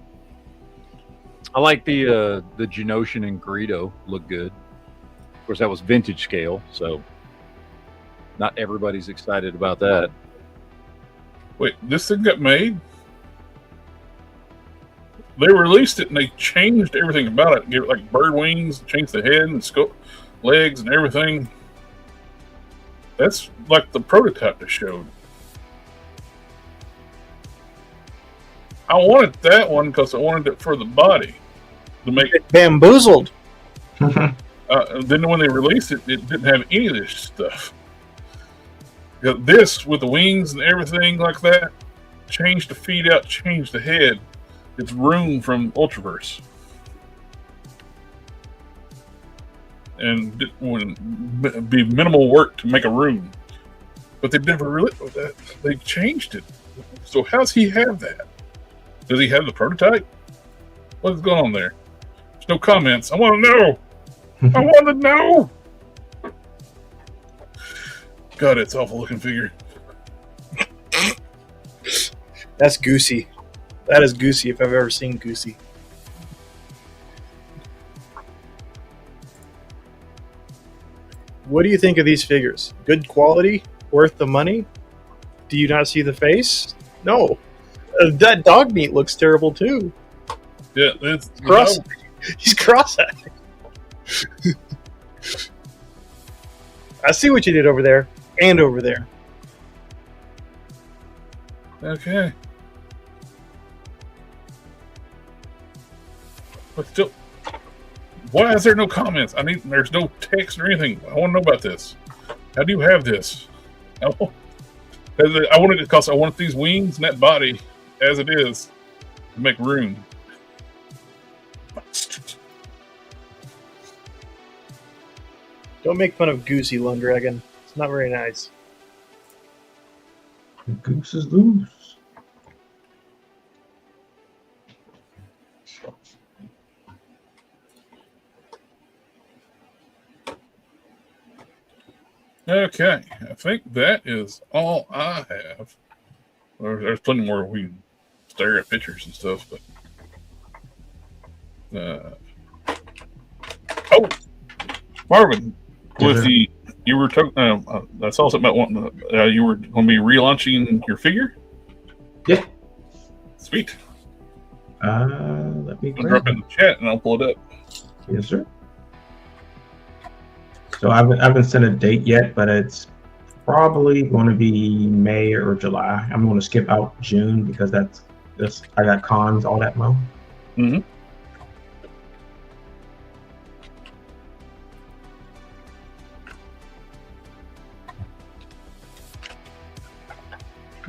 I like the Geonosian and Greedo look good. Of course, that was vintage scale, so not everybody's excited about that. wait, this thing got made? They released it and they changed everything about it. Gave it like bird wings, changed the head and scope, legs and everything. That's like the prototype they showed. I wanted that one because I wanted it for the body to make it. Bamboozled. Then when they released it, it didn't have any of this stuff. This with the wings and everything like that, changed the feet out, changed the head. It's Room from Ultraverse, and it would be minimal work to make a room, but they've never really. They changed it. So how's he have that? Does he have the prototype? What is going on there? There's no comments. I want to know. I want to know. God, it's awful looking figure. That's Goosey. That is Goosey if I've ever seen Goosey. What do you think of these figures? Good quality? Worth the money? Do you not see the face? No. That dog meat looks terrible too. Yeah, it's Cross. He's cross-eyed. I see what you did over there and over there. Okay. But still, why is there no comments? There's no text or anything. I want to know about this. How do you have this? I wanted it because I wanted these wings and that body as it is to make room. Don't make fun of Goosey, Lundragon. It's not very nice. The goose is loose. Okay, I think that is all I have. There's plenty more we can stare at pictures and stuff, but Marvin, with you were talking. I saw something about wanting. You were going to be relaunching your figure. Yeah. Sweet. Let me drop it in the chat and I'll pull it up. Yes, sir. So I haven't set a date yet, but it's probably going to be May or July. I'm going to skip out June because that's I got cons all that month. Mm-hmm.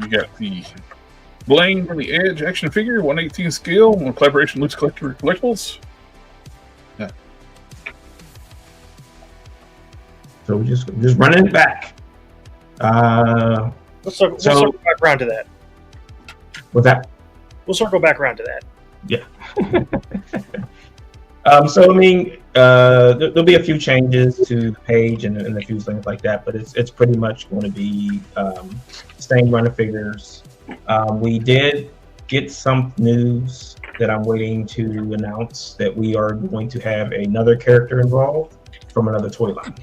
You got the Blaine from the Edge action figure, 118 scale, on collaboration Loose Collector Collectibles. Yeah. So we're just running it back. We'll circle back around to that. What's that? We'll circle back around to that. Yeah. So I mean, there'll be a few changes to the page and a few things like that, but it's pretty much going to be same run of figures. We did get some news that I'm waiting to announce that we are going to have another character involved from another toy line.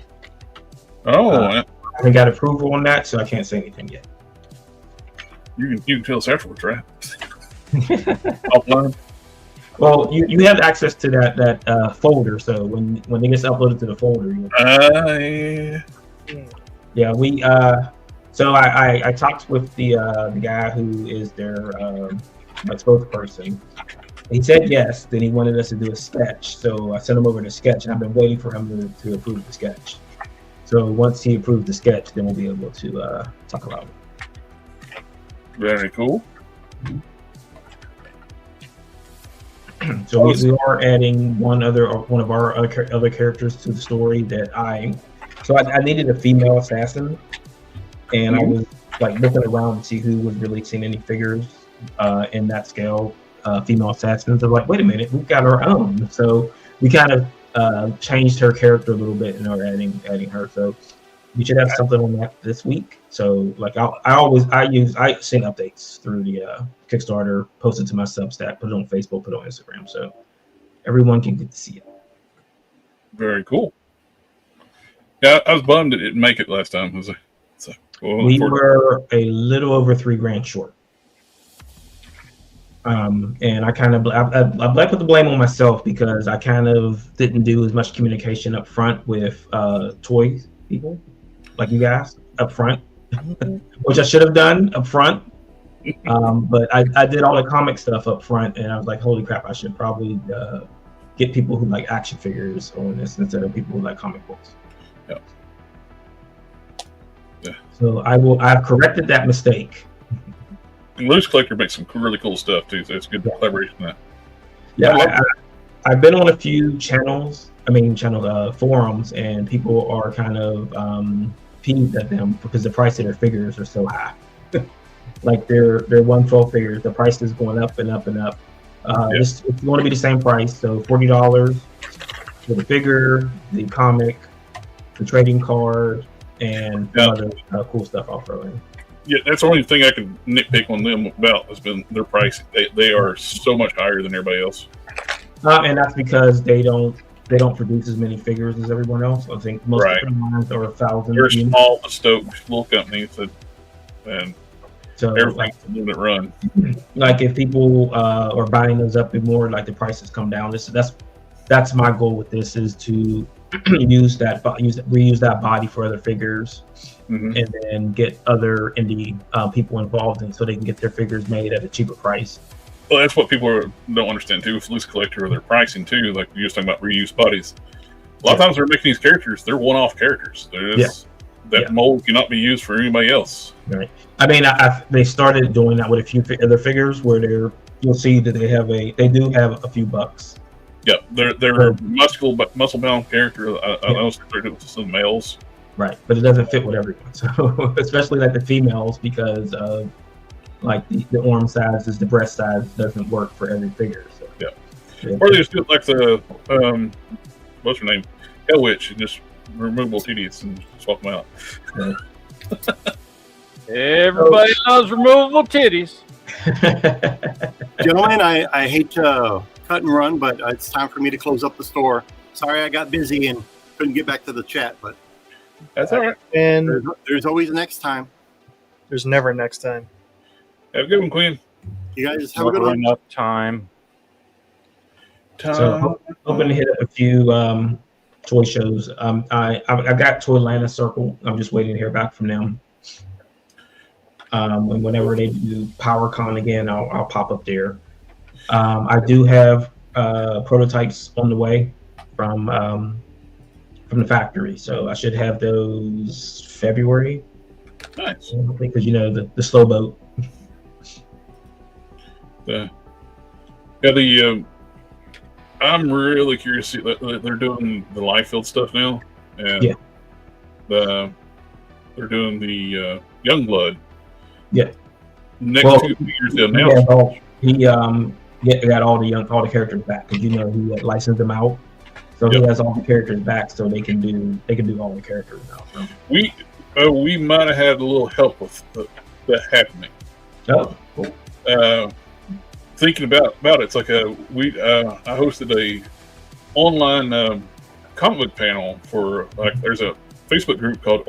Oh, I haven't got approval on that, so I can't say anything yet. you can tell us afterwards, right? Offline. Well, you have access to that folder, so when it gets uploaded to the folder, yeah, we so I talked with the guy who is their like spokesperson. He said yes. Then he wanted us to do a sketch, so I sent him over the sketch, and I've been waiting for him to approve the sketch. So once he approves the sketch, then we'll be able to talk about it. Very cool. So we are adding one of our other characters to the story that I needed a female assassin, and I was like looking around to see who was releasing any figures in that scale, female assassins. I'm like, wait a minute, we've got our own. So we kind of changed her character a little bit and are adding her. So we should have something on that this week. So like I send updates through the Kickstarter, post it to my Substack, put it on Facebook, put it on Instagram, so everyone can get to see it. Very cool. Yeah, I was bummed it didn't make it last time. We were a little over $3,000 short. And I kind of I put the blame on myself because I kind of didn't do as much communication up front with toy people like you guys up front, which I should have done up front. But I did all the comic stuff up front, and I was like, holy crap, I should probably get people who like action figures on this instead of people who like comic books. Yeah. Yeah. So I've corrected that mistake. And Loose Collector makes some really cool stuff too. So it's good collaboration. That. Yeah, I've been on a few forums, and people are kind of peeved at them because the price of their figures are so high. Like their 112 figures, the price is going up and up and up. It's going to be the same price, so $40 for the figure, the comic, the trading card, and other cool stuff I'll throw in. Yeah, that's the only thing I can nitpick on them about has been their price. They are so much higher than everybody else. And that's because they don't produce as many figures as everyone else. I think most of them are 1,000. They're small, stoked little companies, and so everything's a little bit run. Like if people are buying those up more, like the prices come down. That's my goal with this, is to reuse that body for other figures, and then get other indie people involved in so they can get their figures made at a cheaper price. Well, that's what people don't understand too with Loose Collector, or their pricing too. Like you're just talking about reused bodies. A lot of times they're making these characters, they're one-off characters. That mold cannot be used for anybody else. Right. I mean, they started doing that with a few other figures where you'll see that they do have a few bucks. Yeah, they're muscle bound character. I know they're doing some males. Right, but it doesn't fit with everyone. So especially like the females, because of like the arm sizes, the breast size doesn't work for every figure. So or they just do it like the what's her name, Hell Witch, and just removable titties and swap them out. Everybody loves removable titties. Gentlemen, I hate to cut and run, but it's time for me to close up the store. Sorry I got busy and couldn't get back to the chat, but that's all right. And there's always next time. There's never next time. Have a good one, Queen. You guys have a good one. Enough time. So hoping to hit up a few toy shows. I got Toylanta Circle. I'm just waiting to hear back from them. And whenever they do PowerCon again, I'll pop up there. I do have prototypes on the way from the factory, so I should have those February. Nice, because the slow boat. I'm really curious. They're doing the Liefeld stuff now, and they're doing the Youngblood. Yeah. Next 2 years they'll announce. He got all the characters back, because he had licensed them out, so he has all the characters back, so they can do all the characters now. So. We might have had a little help with that happening. Oh, cool. Thinking about it, it's like I hosted a online comic book panel for, like, there's a Facebook group called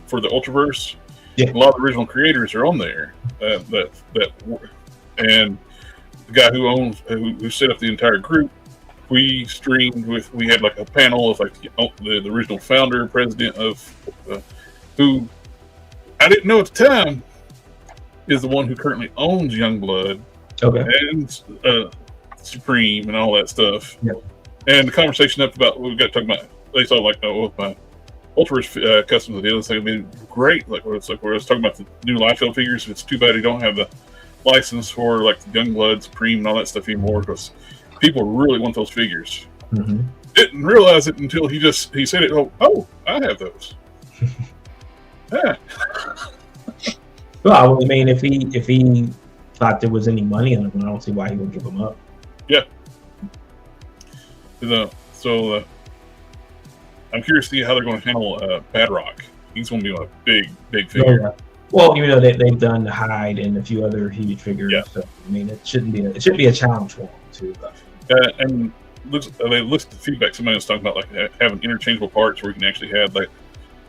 for the Ultraverse. Yeah. A lot of the original creators are on there. And the guy who set up the entire group. We had like a panel of like the original founder, president of who I didn't know at the time is the one who currently owns Youngblood and Supreme and all that stuff. Yeah. And the conversation up about we got talking about they saw like my Ultraverse customs deal. They been great. Like where I was talking about the new Liefeld figures. It's too bad he don't have the license for like the Youngblood, Supreme, and all that stuff anymore because people really want those figures. Mm-hmm. Didn't realize it until he said it. Oh, I have those. Yeah. Well, I mean, if he thought there was any money in them, I don't see why he would give them up. Yeah. So I'm curious to see how they're going to handle Badrock. He's going to be a big figure. Yeah. Well, they've done the Hyde and a few other huge figures. Yeah. So I mean, it should be a challenge for him too. And looks at the feedback. Somebody was talking about like having interchangeable parts where you can actually have like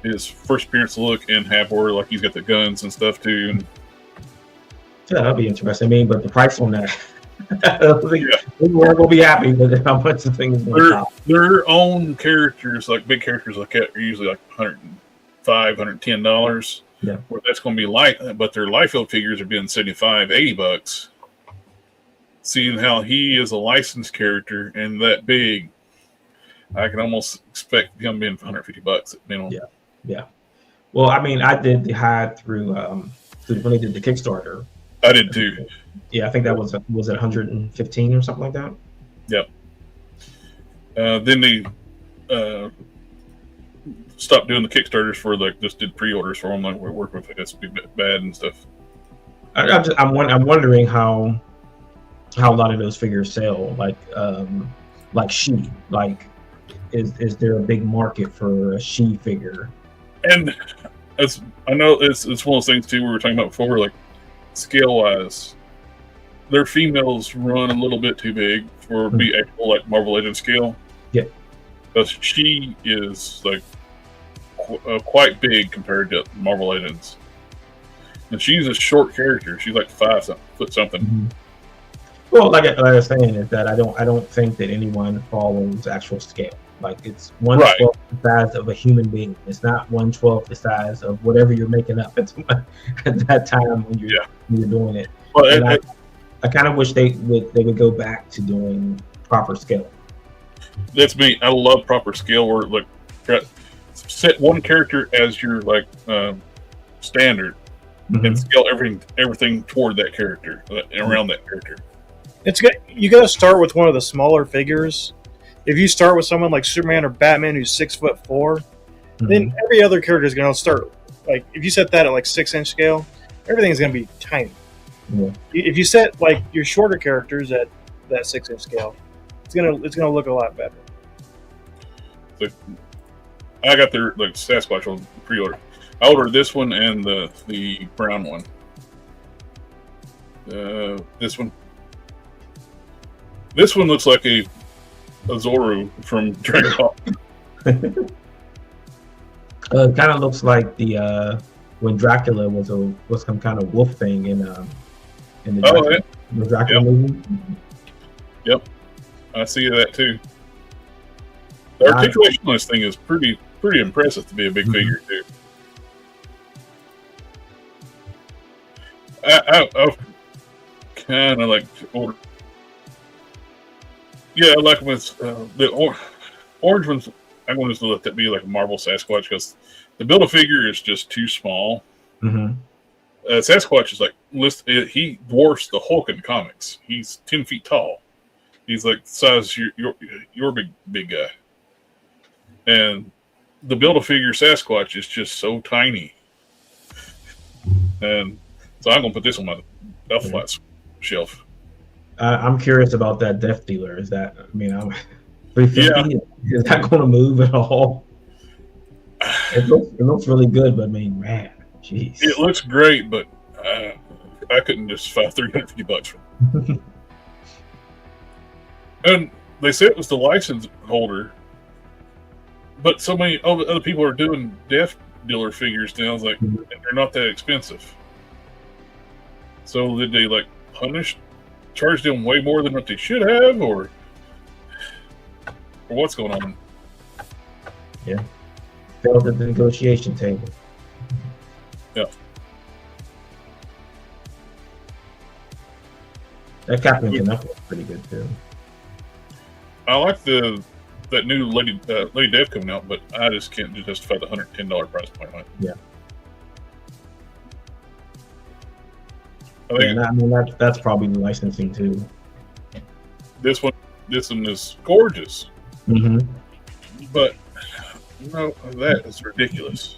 his first appearance look and have where like he's got the guns and stuff too. And yeah, that'd be interesting. I mean, but the price on that, we weren't gonna be happy with how much the thing is going to cost. Their own characters, like big characters like that, are usually like $105, $110. Yeah, where that's going to be light, but their Liefeld figures are being $75, $80. Seeing how he is a licensed character and that big, I can almost expect him being $150 at minimum. Yeah. Well, I mean, I did the Hyde through when they did the Kickstarter. I did too. Yeah, I think that was it 115 or something like that. Yep. Then they stopped doing the Kickstarters for like just did pre-orders for them. Like we're working with bad and stuff. I'm wondering how a lot of those figures sell. Like She. Like, is there a big market for a She figure? And I know it's one of those things too. We were talking about before, like scale wise, their females run a little bit too big for be actual like Marvel Legends scale. Yeah, because She is like quite big compared to Marvel Legends, and she's a short character. She's like 5 foot something. Mm-hmm. Well, like I was saying, is that I don't think that anyone follows actual scale. Like it's 1/12 the size of a human being. It's not 1/12 the size of whatever you're making up at that time when you're doing it. Well, I kind of wish they would go back to doing proper scale. That's me. I love proper scale where like set one character as your like standard and scale everything toward that character around that character. It's good. You got to start with one of the smaller figures. If you start with someone like Superman or Batman who's 6'4", then every other character is going to start like if you set that at like 6-inch scale, everything's going to be tiny. Yeah. If you set like your shorter characters at that 6-inch scale, it's gonna look a lot better. So I got their like Sasquatch on pre-order. I ordered this one and the brown one. This one looks like a Zoro from Dragon Ball. It kind of looks like the when Dracula was some kind of wolf thing in the Dracula movie. Yep, I see that too. The articulation on this thing is pretty impressive to be a big figure too. I've kind of like ordered. Yeah, I like them with the orange ones. I'm going to let that be like a Marvel Sasquatch because the Build-A-Figure is just too small. Sasquatch is like he dwarfs the Hulk in the comics. He's 10 feet tall. He's like the size your big guy. And the Build-A-Figure Sasquatch is just so tiny. And so I'm going to put this on my Duff Flats shelf. I'm curious about that Death Dealer. Is that, I mean, I'm 350. Is that going to move at all? It looks really good, but I mean, man, jeez. It looks great, but I couldn't justify $350 for it. And they said it was the license holder, but so many other people are doing Death Dealer figures now. Like they're not that expensive. So did they like punish charged them way more than what they should have, or what's going on? Failed at the negotiation table. Yeah. That Captain Canuck was pretty good too. I like that new Lady Death coming out, but I just can't justify the $110 price point on it. Yeah. I think I mean that's probably the licensing too. this one is gorgeous, Mm-hmm. but no, that is ridiculous.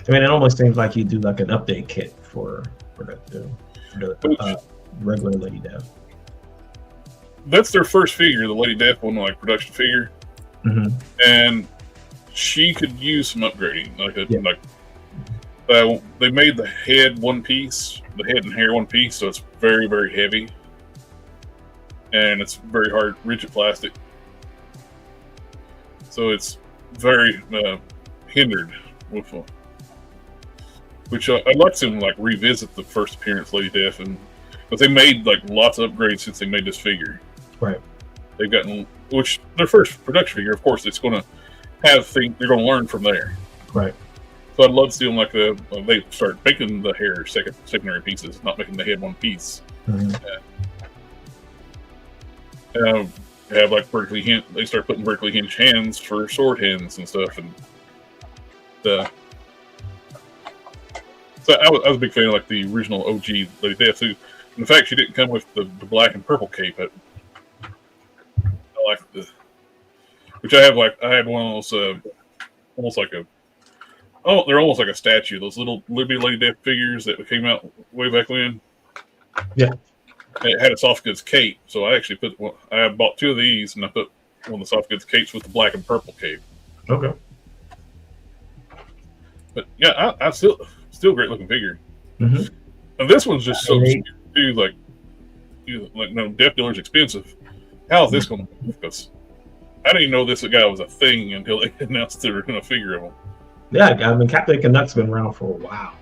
I mean, it almost seems like you do like an update kit for the regular Lady Death. That's their first figure, the Lady Death one, like production figure, Mm-hmm. and she could use some upgrading. They made the head one piece, the head and hair one piece, so it's very, very heavy, and it's very hard, rigid plastic, so it's very hindered with. Which I'd like to see them like revisit the first appearance, Lady Death, but they made like lots of upgrades since they made this figure. Right. They've gotten, which their first production figure, of course, it's going to have things they're going to learn from there. Right. So I'd love to see them like they start making the hair secondary pieces, not making the head one piece. Mm-hmm. Have like they start putting vertically hinged hands for sword hands and stuff, and so I was a big fan of like the original OG Lady Death too. In fact, she didn't come with the black and purple cape. I like which I have. Like I had one of those almost like they're almost like a statue. Those little Libby Lady Death figures that came out way back when. Yeah. And it had a soft goods cape, so I actually I bought two of these, and I put one of the soft goods capes with the black and purple cape. Okay. But yeah, I still great looking figure. Mm-hmm. And this one's just so cheap too. Like no, Death Dealer's expensive. How is this going to be? Because I didn't even know this guy was a thing until they announced they were going to figure of him. Yeah, I mean, Captain Canuck's been around for a while.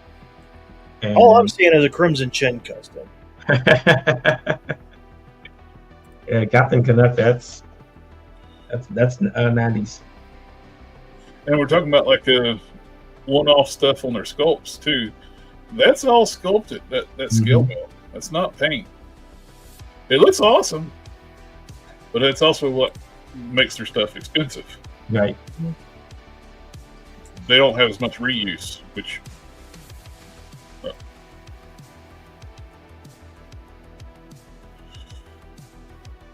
And all I'm seeing is a Crimson Chin custom. Yeah, Captain Canuck. That's 90s. And we're talking about like one-off stuff on their sculpts too. That's all sculpted. That scale mill. That's not paint. It looks awesome, but it's also what makes their stuff expensive. Right. They don't have as much reuse, which.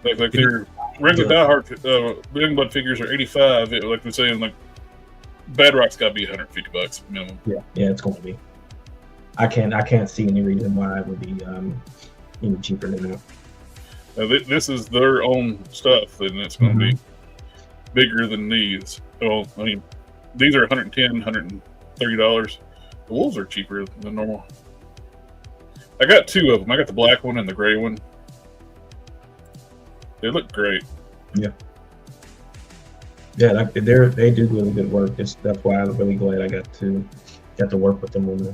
Like their regular diehard Big Blood figures are $85. Like they're saying, like Badrock's got to be $150 minimum. Yeah, it's going to be. I can't see any reason why it would be any cheaper than that. This is their own stuff, and it's going to be bigger than these. Well, I mean, these are $110, $130. The wolves are cheaper than normal. I got two of them. I got the black one and the gray one. They look great. Yeah. Yeah, like they do really good work. That's why I'm really glad I got to work with them on this.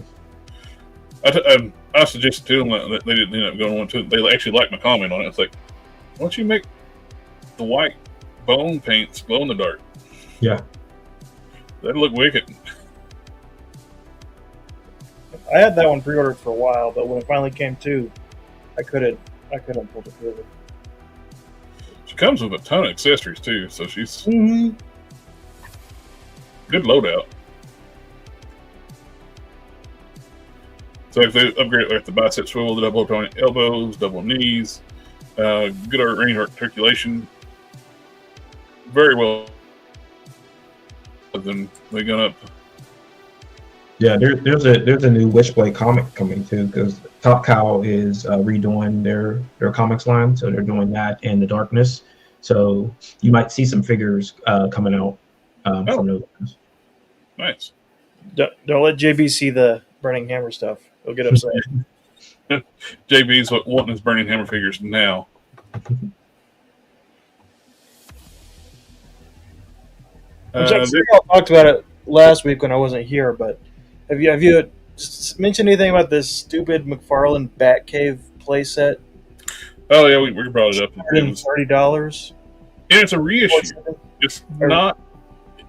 I suggested to them that they didn't end up going on to it. They actually liked my comment on it. It's like, why don't you make the white bone paints glow in the dark? Yeah. That'd look wicked. I had that one pre-ordered for a while, but when it finally came to, I couldn't pull the trigger. She comes with a ton of accessories too, so she's good loadout. So if they upgrade like the bicep swivel, the double opponent elbows, double knees, good range articulation, very well. Then they gun up. Yeah, there's a new Witchblade comic coming too, because Top Cow is redoing their comics line, so they're doing that in the darkness. So you might see some figures coming out from those. Nice. Don't let JB see the Burning Hammer stuff. He'll get upset. JB's wanting his Burning Hammer figures now. I talked about it last week when I wasn't here, but have you just mention anything about this stupid McFarlane Batcave playset? Oh yeah, we brought it up. It was $30. and it's a reissue. It's not.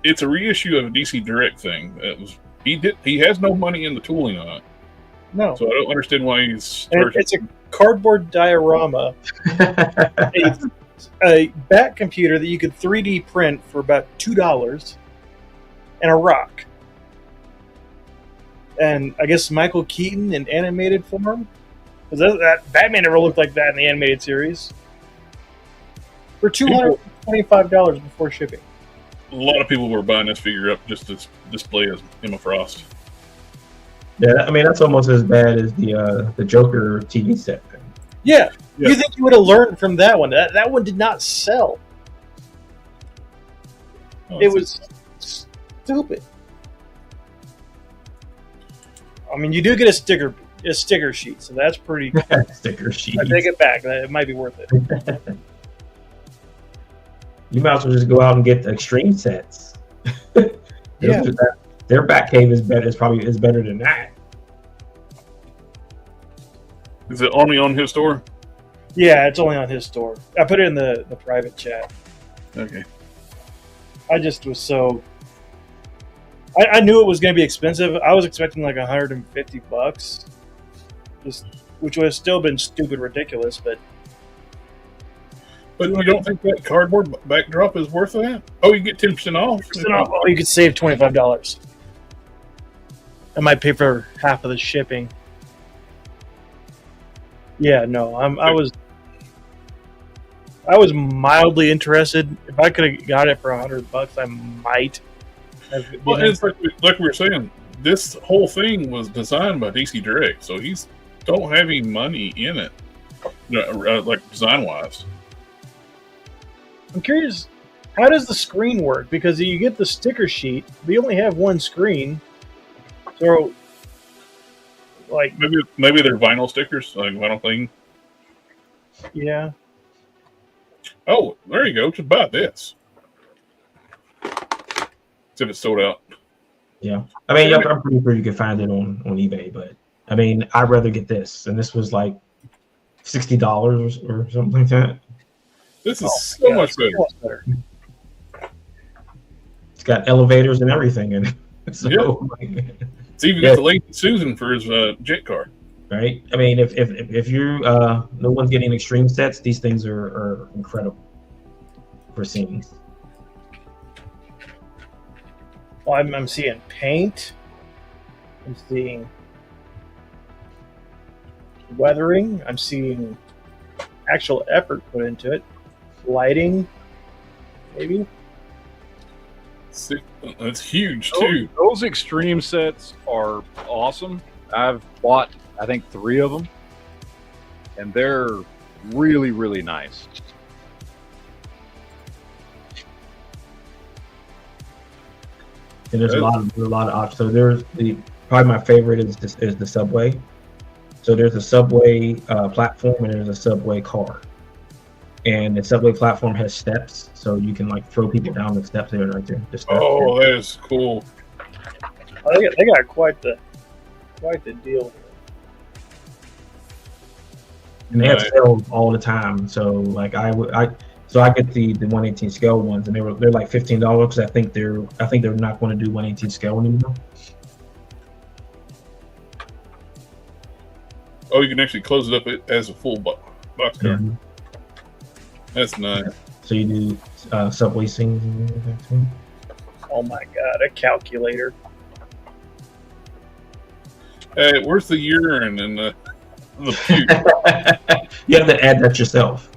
It's a reissue of a DC Direct thing. It was he has no money in the tooling on it. No, So I don't understand why he's. it's a cardboard diorama, a bat computer that you could 3D print for about $2, and a rock. And I guess Michael Keaton in animated form, because that Batman never looked like that in the animated series. For $225 before shipping. A lot of people were buying this figure up just to display as Emma Frost. Yeah, I mean that's almost as bad as the Joker TV set. Yeah. You think you would have learned from that one? That one did not sell. Oh, It was stupid. I mean, you do get a sticker sheet, so that's pretty. Sticker sheet. I take it back. It might be worth it. You might as well just go out and get the extreme sets. Yeah. Their Batcave is better than that. Is it only on his store? Yeah, it's only on his store. I put it in the private chat. Okay. I just was so. I knew it was going to be expensive. I was expecting like $150, which would have still been stupid ridiculous. But you don't think that cardboard backdrop is worth that? Oh, you get 10% off. you could save $25. That might pay for half of the shipping. Yeah, no, I was mildly interested. If I could have got it for $100, I might have. Well, it's like we were saying, this whole thing was designed by DC Direct, so he's don't have any money in it, like design wise. I'm curious, how does the screen work? Because you get the sticker sheet, but you only have one screen. So, like, maybe they're vinyl stickers, like vinyl thing. Yeah. Oh, there you go. Just buy this. See if it's sold out. Yeah, I mean, I'm pretty sure you can find it on eBay, but I mean, I'd rather get this, and this was like $60 or something like that. This is so much better. It's got elevators and everything in it. So, it's even got the Lady Susan for his jet car. Right. I mean, if you no one's getting extreme sets, these things are incredible for scenes. Well, I'm seeing paint. I'm seeing weathering. I'm seeing actual effort put into it. Lighting, maybe. That's huge too. Those extreme sets are awesome. I've bought, I think, 3 of them, and they're really, really nice. And there's a lot of options. So there's probably my favorite is the subway. So there's a subway platform and there's a subway car. And the subway platform has steps, so you can like throw people down the steps there right there. Oh, that is cool. They got quite the deal here. And they have sales all the time. So like I get the 1/18 scale ones, and they're like $15 because I think they're not going to do 1/18 scale anymore. Oh, you can actually close it up as a full box car. Mm-hmm. That's nice. So you do subway scenes and everything too. Oh my god, a calculator. Hey, where's the urine and the puke? You have to add that yourself.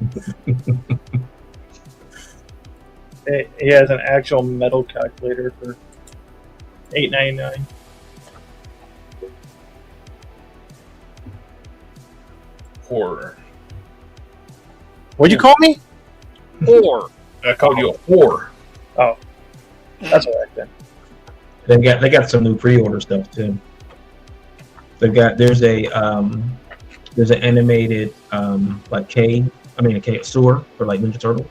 He has an actual metal calculator for $8.99. Horror. What'd you call me? Whore. I called you a whore. Oh, that's all right then. They got some new pre-order stuff too. There's an animated a sewer for like Ninja Turtles.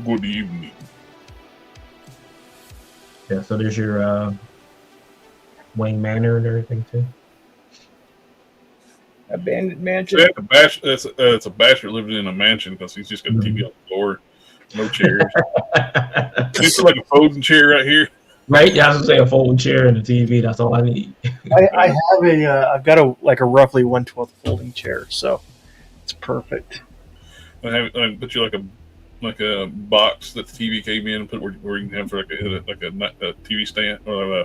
Good evening. Yeah, so there's your Wayne Manor and everything too. Abandoned mansion. Yeah, it's a bastard living in a mansion because he's just got a TV on the floor, no chairs. It's like a folding chair right here. Right? Yeah, I was gonna say a folding chair and a TV. That's all I need. I have I've got a roughly 1/12 folding chair, so it's perfect. I put you like a box that the TV came in and put where you can have for like a TV stand or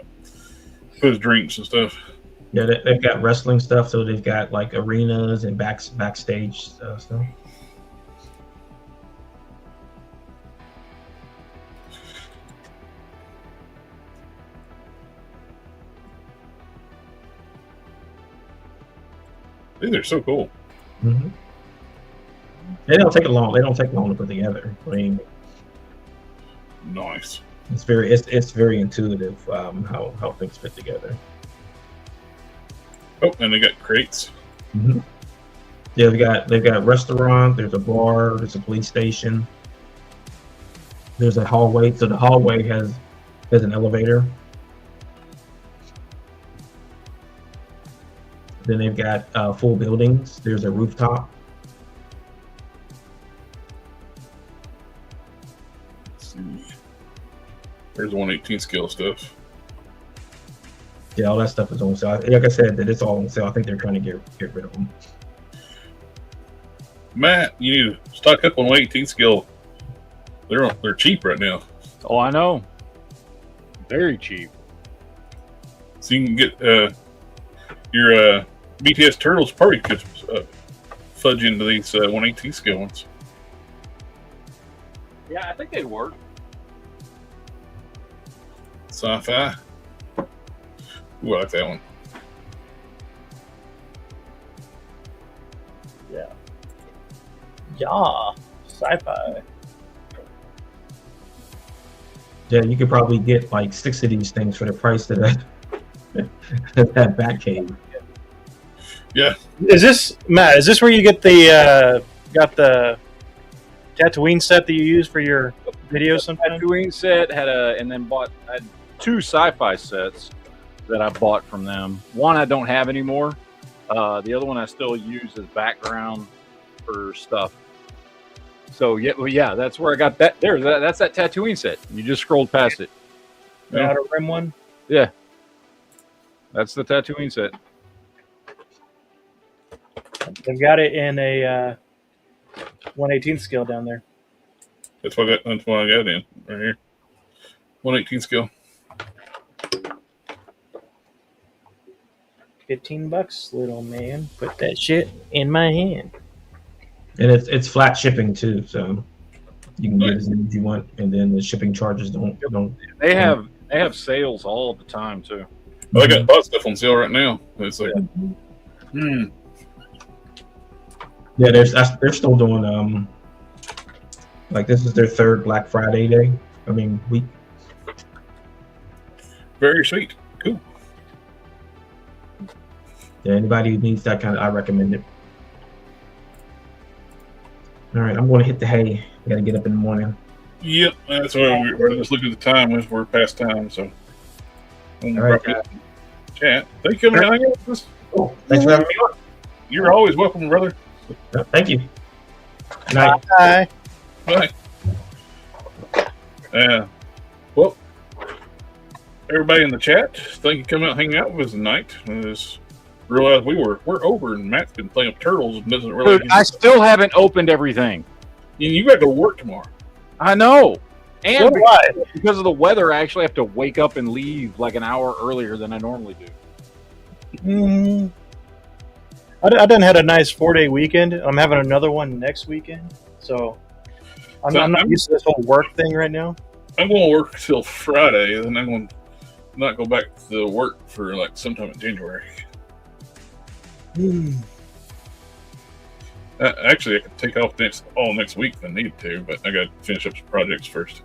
put his drinks and stuff. Yeah, they've got wrestling stuff, so they've got like arenas and backstage stuff. These are so cool. Mm-hmm. They don't take long. They don't take long to put together. I mean, nice. It's very intuitive how things fit together. Oh, and they got crates. Mm-hmm. Yeah, they've got a restaurant. There's a bar. There's a police station. There's a hallway. So the hallway has an elevator. Then they've got full buildings. There's a rooftop. Let's see. There's 118 scale stuff. Yeah, all that stuff is on sale. Like I said, that it's all on sale. I think they're trying to get rid of them. Matt, you need to stock up on 118 scale. They're cheap right now. Oh, I know. Very cheap. So you can get your BTS Turtles party could fudge into these 118 scale ones. Yeah, I think they'd work. Sci-fi. Ooh, I like that one. Yeah, sci-fi. Yeah, you could probably get like 6 of these things for the price of that that Batcave. Yeah. Is this Matt? Is this where you get the got the Tatooine set that you use for your videos? Sometimes Tatooine set and then I had 2 sci-fi sets that I bought from them. One I don't have anymore. The other one I still use as background for stuff. So yeah, that's where I got that. That's that Tatooine set. You just scrolled past it. the Outer Rim one. Yeah, that's the Tatooine set. They've got it in a 118 scale down there. That's what I got in right here. 118 scale. $15, little man. Put that shit in my hand. And it's flat shipping too, so you can get as many as you want, and then the shipping charges don't. They have sales all the time too. I got a lot of stuff on sale right now. It's like, Yeah, they're still doing like this is their 3rd Black Friday week. very sweet. Cool. Yeah, anybody who needs that kind of, I recommend it. All right, I'm going to hit the hay. I got to get up in the morning. Yep, that's why we're just looking at the time. We're past time, so. All right, chat. Thank you for coming out with us. Cool. Thanks for having me on. You're always welcome, brother. Thank you. Good night. Bye. Bye. Well, everybody in the chat, thank you for coming out and hanging out with us tonight. I just realized we're over, and Matt's been playing with turtles and doesn't really. Dude, I still haven't opened everything. And you got to go work tomorrow. I know. And So do I. because of the weather, I actually have to wake up and leave like an hour earlier than I normally do. I done had a nice 4-day weekend. I'm having another one next weekend, so I'm not used to this whole work thing right now. I'm going to work till Friday, and then I'm going to not go back to work for like sometime in January. Actually, I could take off all next week if I need to, but I got to finish up some projects first.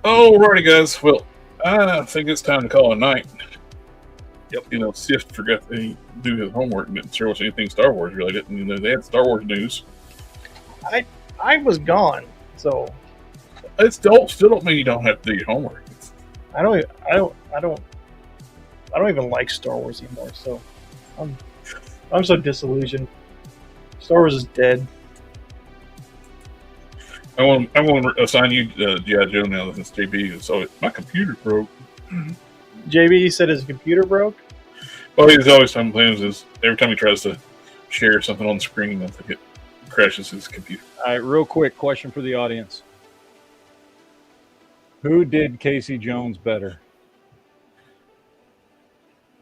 Alrighty, guys. Well, I think it's time to call it a night. Yep. You know, Sif forgot to do his homework and didn't show us anything Star Wars related. You know, they had Star Wars news. I was gone, so It's still don't mean you don't have to do your homework. I don't even like Star Wars anymore. So I'm so disillusioned. Star Wars is dead. I'm going to assign you G.I. Joe now since JB. So my computer broke. JB said his computer broke. Well, he's always sometimes every time he tries to share something on the screen, I think it crashes his computer. All right, real quick question for the audience: who did Casey Jones better?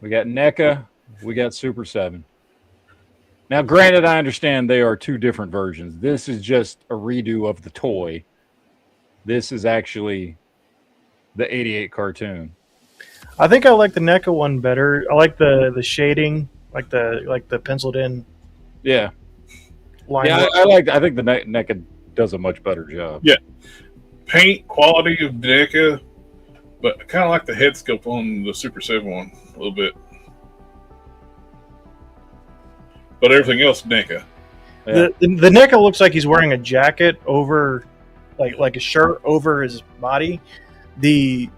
We got NECA, we got Super 7. Now, granted, I understand they are two different versions. This is just a redo of the toy. This is actually the 88 cartoon. I think I like the NECA one better. I like the shading, like the penciled in. Yeah. Line. Yeah, I think the NECA does a much better job. Yeah. Paint quality of NECA, but I kind of like the head sculpt on the Super 7 one a little bit. But everything else, NECA. Yeah. The NECA looks like he's wearing a jacket over, like a shirt over his body. The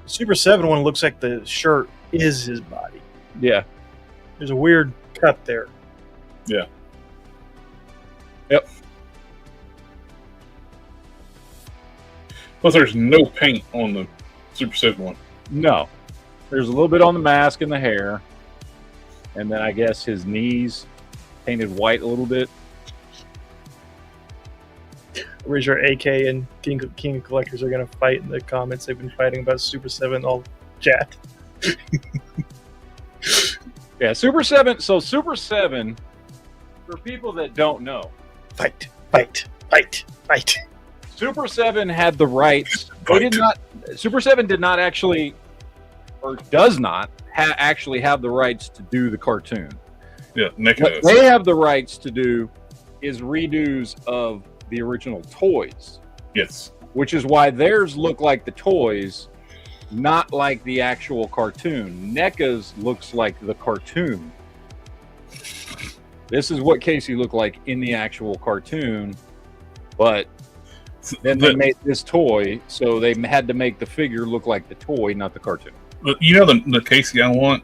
Super 7 one looks like the shirt is his body. Yeah. There's a weird cut there. Yeah. Yep. Plus, there's no paint on the Super 7 one. No. There's a little bit on the mask and the hair. And then I guess his knees painted white a little bit. Where's your AK and King of Collectors are going to fight in the comments? They've been fighting about Super 7 all chat. Yeah, Super 7. So Super 7, for people that don't know, Fight. Super 7 had the rights. Super 7 did not actually, or does not actually have the rights to do the cartoon. Yeah, NECA What does. they have the rights to do is redos of the original toys, Yes. which is why theirs look like the toys, not like the actual cartoon. NECA's looks like the cartoon. This is what Casey looked like in the actual cartoon, but then they made this toy, so they had to make the figure look like the toy, not the cartoon. But you know the Casey I want?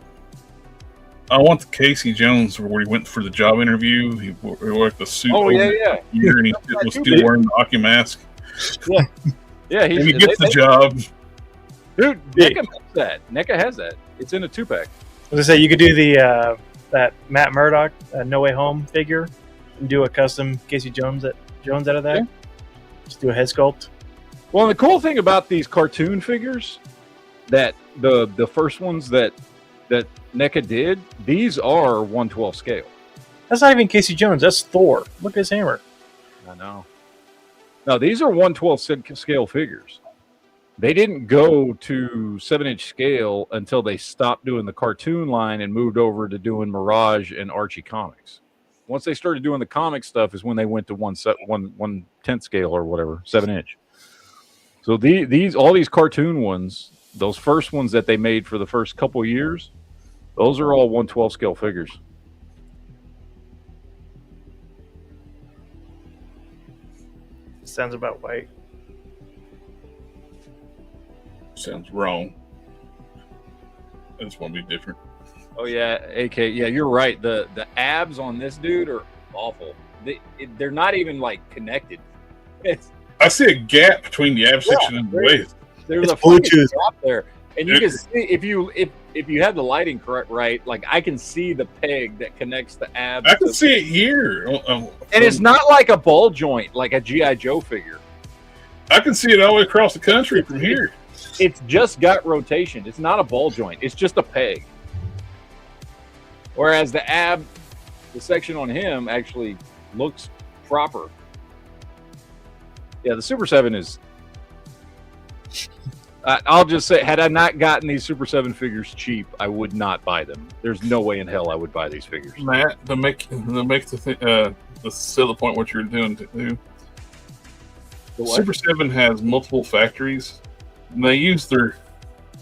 I want the Casey Jones where he went for the job interview. He wore the suit Oh, over yeah. the ear, and he was still wearing the hockey mask. Yeah, And he gets the job. Dude, NECA has that. NECA has that. It's in a 2-pack. As I say, you could do the that Matt Murdock No Way Home figure and do a custom Casey Jones out of that. Yeah. Just do a head sculpt. Well, the cool thing about these cartoon figures, that the first ones that NECA did, these are 1/12 scale. That's not even Casey Jones. That's Thor. Look at his hammer. I know. No, these are 1/12 scale figures. They didn't go to 7-inch scale until they stopped doing the cartoon line and moved over to doing Mirage and Archie comics. Once they started doing the comic stuff is when they went to 1/10 scale or whatever, 7-inch. So all these cartoon ones, those first ones that they made for the first couple years, those are all 1/12 scale figures. Sounds about right. Sounds wrong. I just want to be different. Oh yeah, AK. Yeah, you're right. The abs on this dude are awful. They're not even like connected. I see a gap between the ab section and the waist. There's a Bluetooth. fucking gap there, and you can see if you have the lighting correct, right? Like I can see the peg that connects the abs. I can see it here. And it's not like a ball joint, like a G.I. Joe figure. I can see it all the way across the country from here. It's just got rotation. It's not a ball joint. It's just a peg. Whereas the section on him actually looks proper. Yeah, the Super 7 is... I'll just say, had I not gotten these Super 7 figures cheap, I would not buy them. There's no way in hell I would buy these figures. Matt, to make the sell the point what you're doing to do. Super 7 has multiple factories. And they use their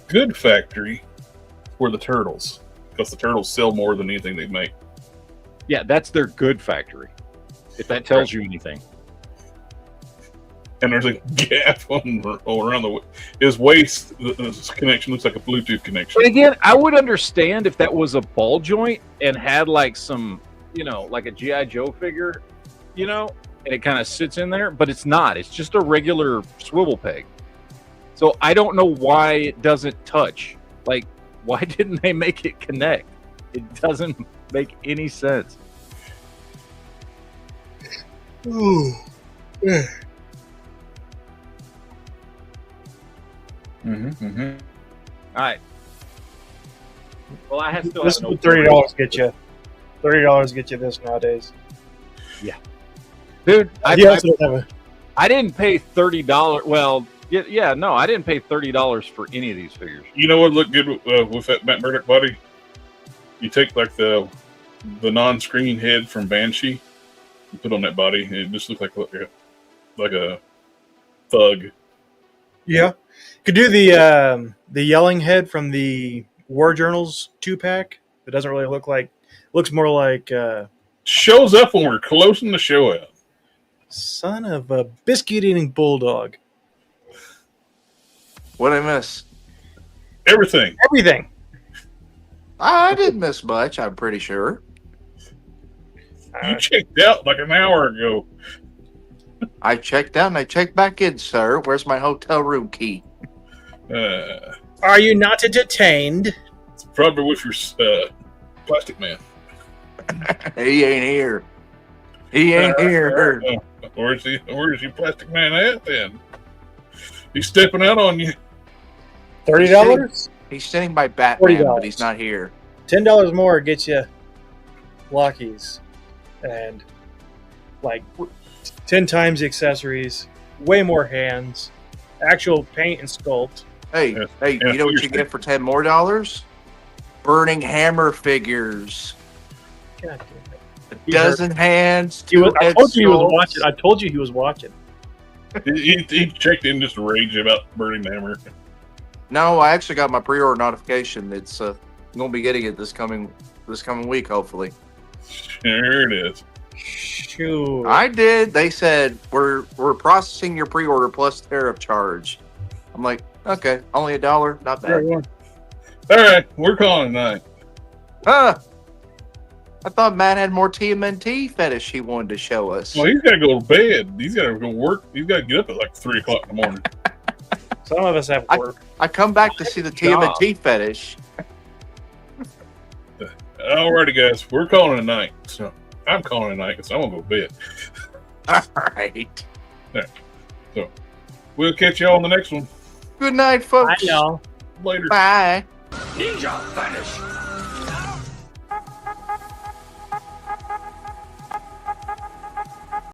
good factory for the turtles because the turtles sell more than anything they make. Yeah, that's their good factory. If that tells you anything. and there's a gap around his waist. This connection looks like a Bluetooth connection. But again, I would understand if that was a ball joint and had like some, like a G.I. Joe figure, and it kind of sits in there, but it's not. It's just a regular swivel peg. So I don't know why it doesn't touch. Like, why didn't they make it connect? It doesn't make any sense. Ooh. Yeah. All right. Well, I have still. This would $30 get you. $30 get you this nowadays. Yeah, dude. I didn't pay $30. Well, yeah, no, I didn't pay $30 for any of these figures. You know what looked good with that Matt Murdock body? You take like the non-screen head from Banshee, you put on that body, and it just looked like a thug. Yeah, could do the yelling head from the War Journals 2-pack. It doesn't really looks more like shows up when we're closing the show out. Son of a biscuit-eating bulldog. What'd I miss? Everything. I didn't miss much, I'm pretty sure. You checked out like an hour ago. I checked out and I checked back in, sir. Where's my hotel room key? Are you not detained? Probably with your plastic man. He ain't here. He ain't here. Where's your plastic man at then? He's stepping out on you. $30? He's sitting by Batman, $40. but he's not here. $10 more gets you Lockies and like 10 times the accessories, way more hands, actual paint and sculpt. Hey, you know what you get for $10 more? Burning Hammer figures. God damn it. A dozen hands. I told you he was watching. I told you he was watching. He checked in just to rage about Burning Hammer. No, I actually got my pre-order notification. It's going to be getting it this coming week, hopefully. Sure it is. Sure. I did. They said we're processing your pre-order plus tariff charge. I'm like, okay, only $1, not bad. All right, we're calling tonight. I thought Matt had more TMNT fetish he wanted to show us. Well, he's got to go to bed. He's got to go work. He's got to get up at like 3 o'clock in the morning. Some of us have work. I come back to see the TMNT fetish. Alrighty, guys, we're calling tonight. So I'm calling tonight because I'm gonna go to bed. All right. So we'll catch y'all on the next one. Good night, folks. I know. Later. Bye. Ninja vanish.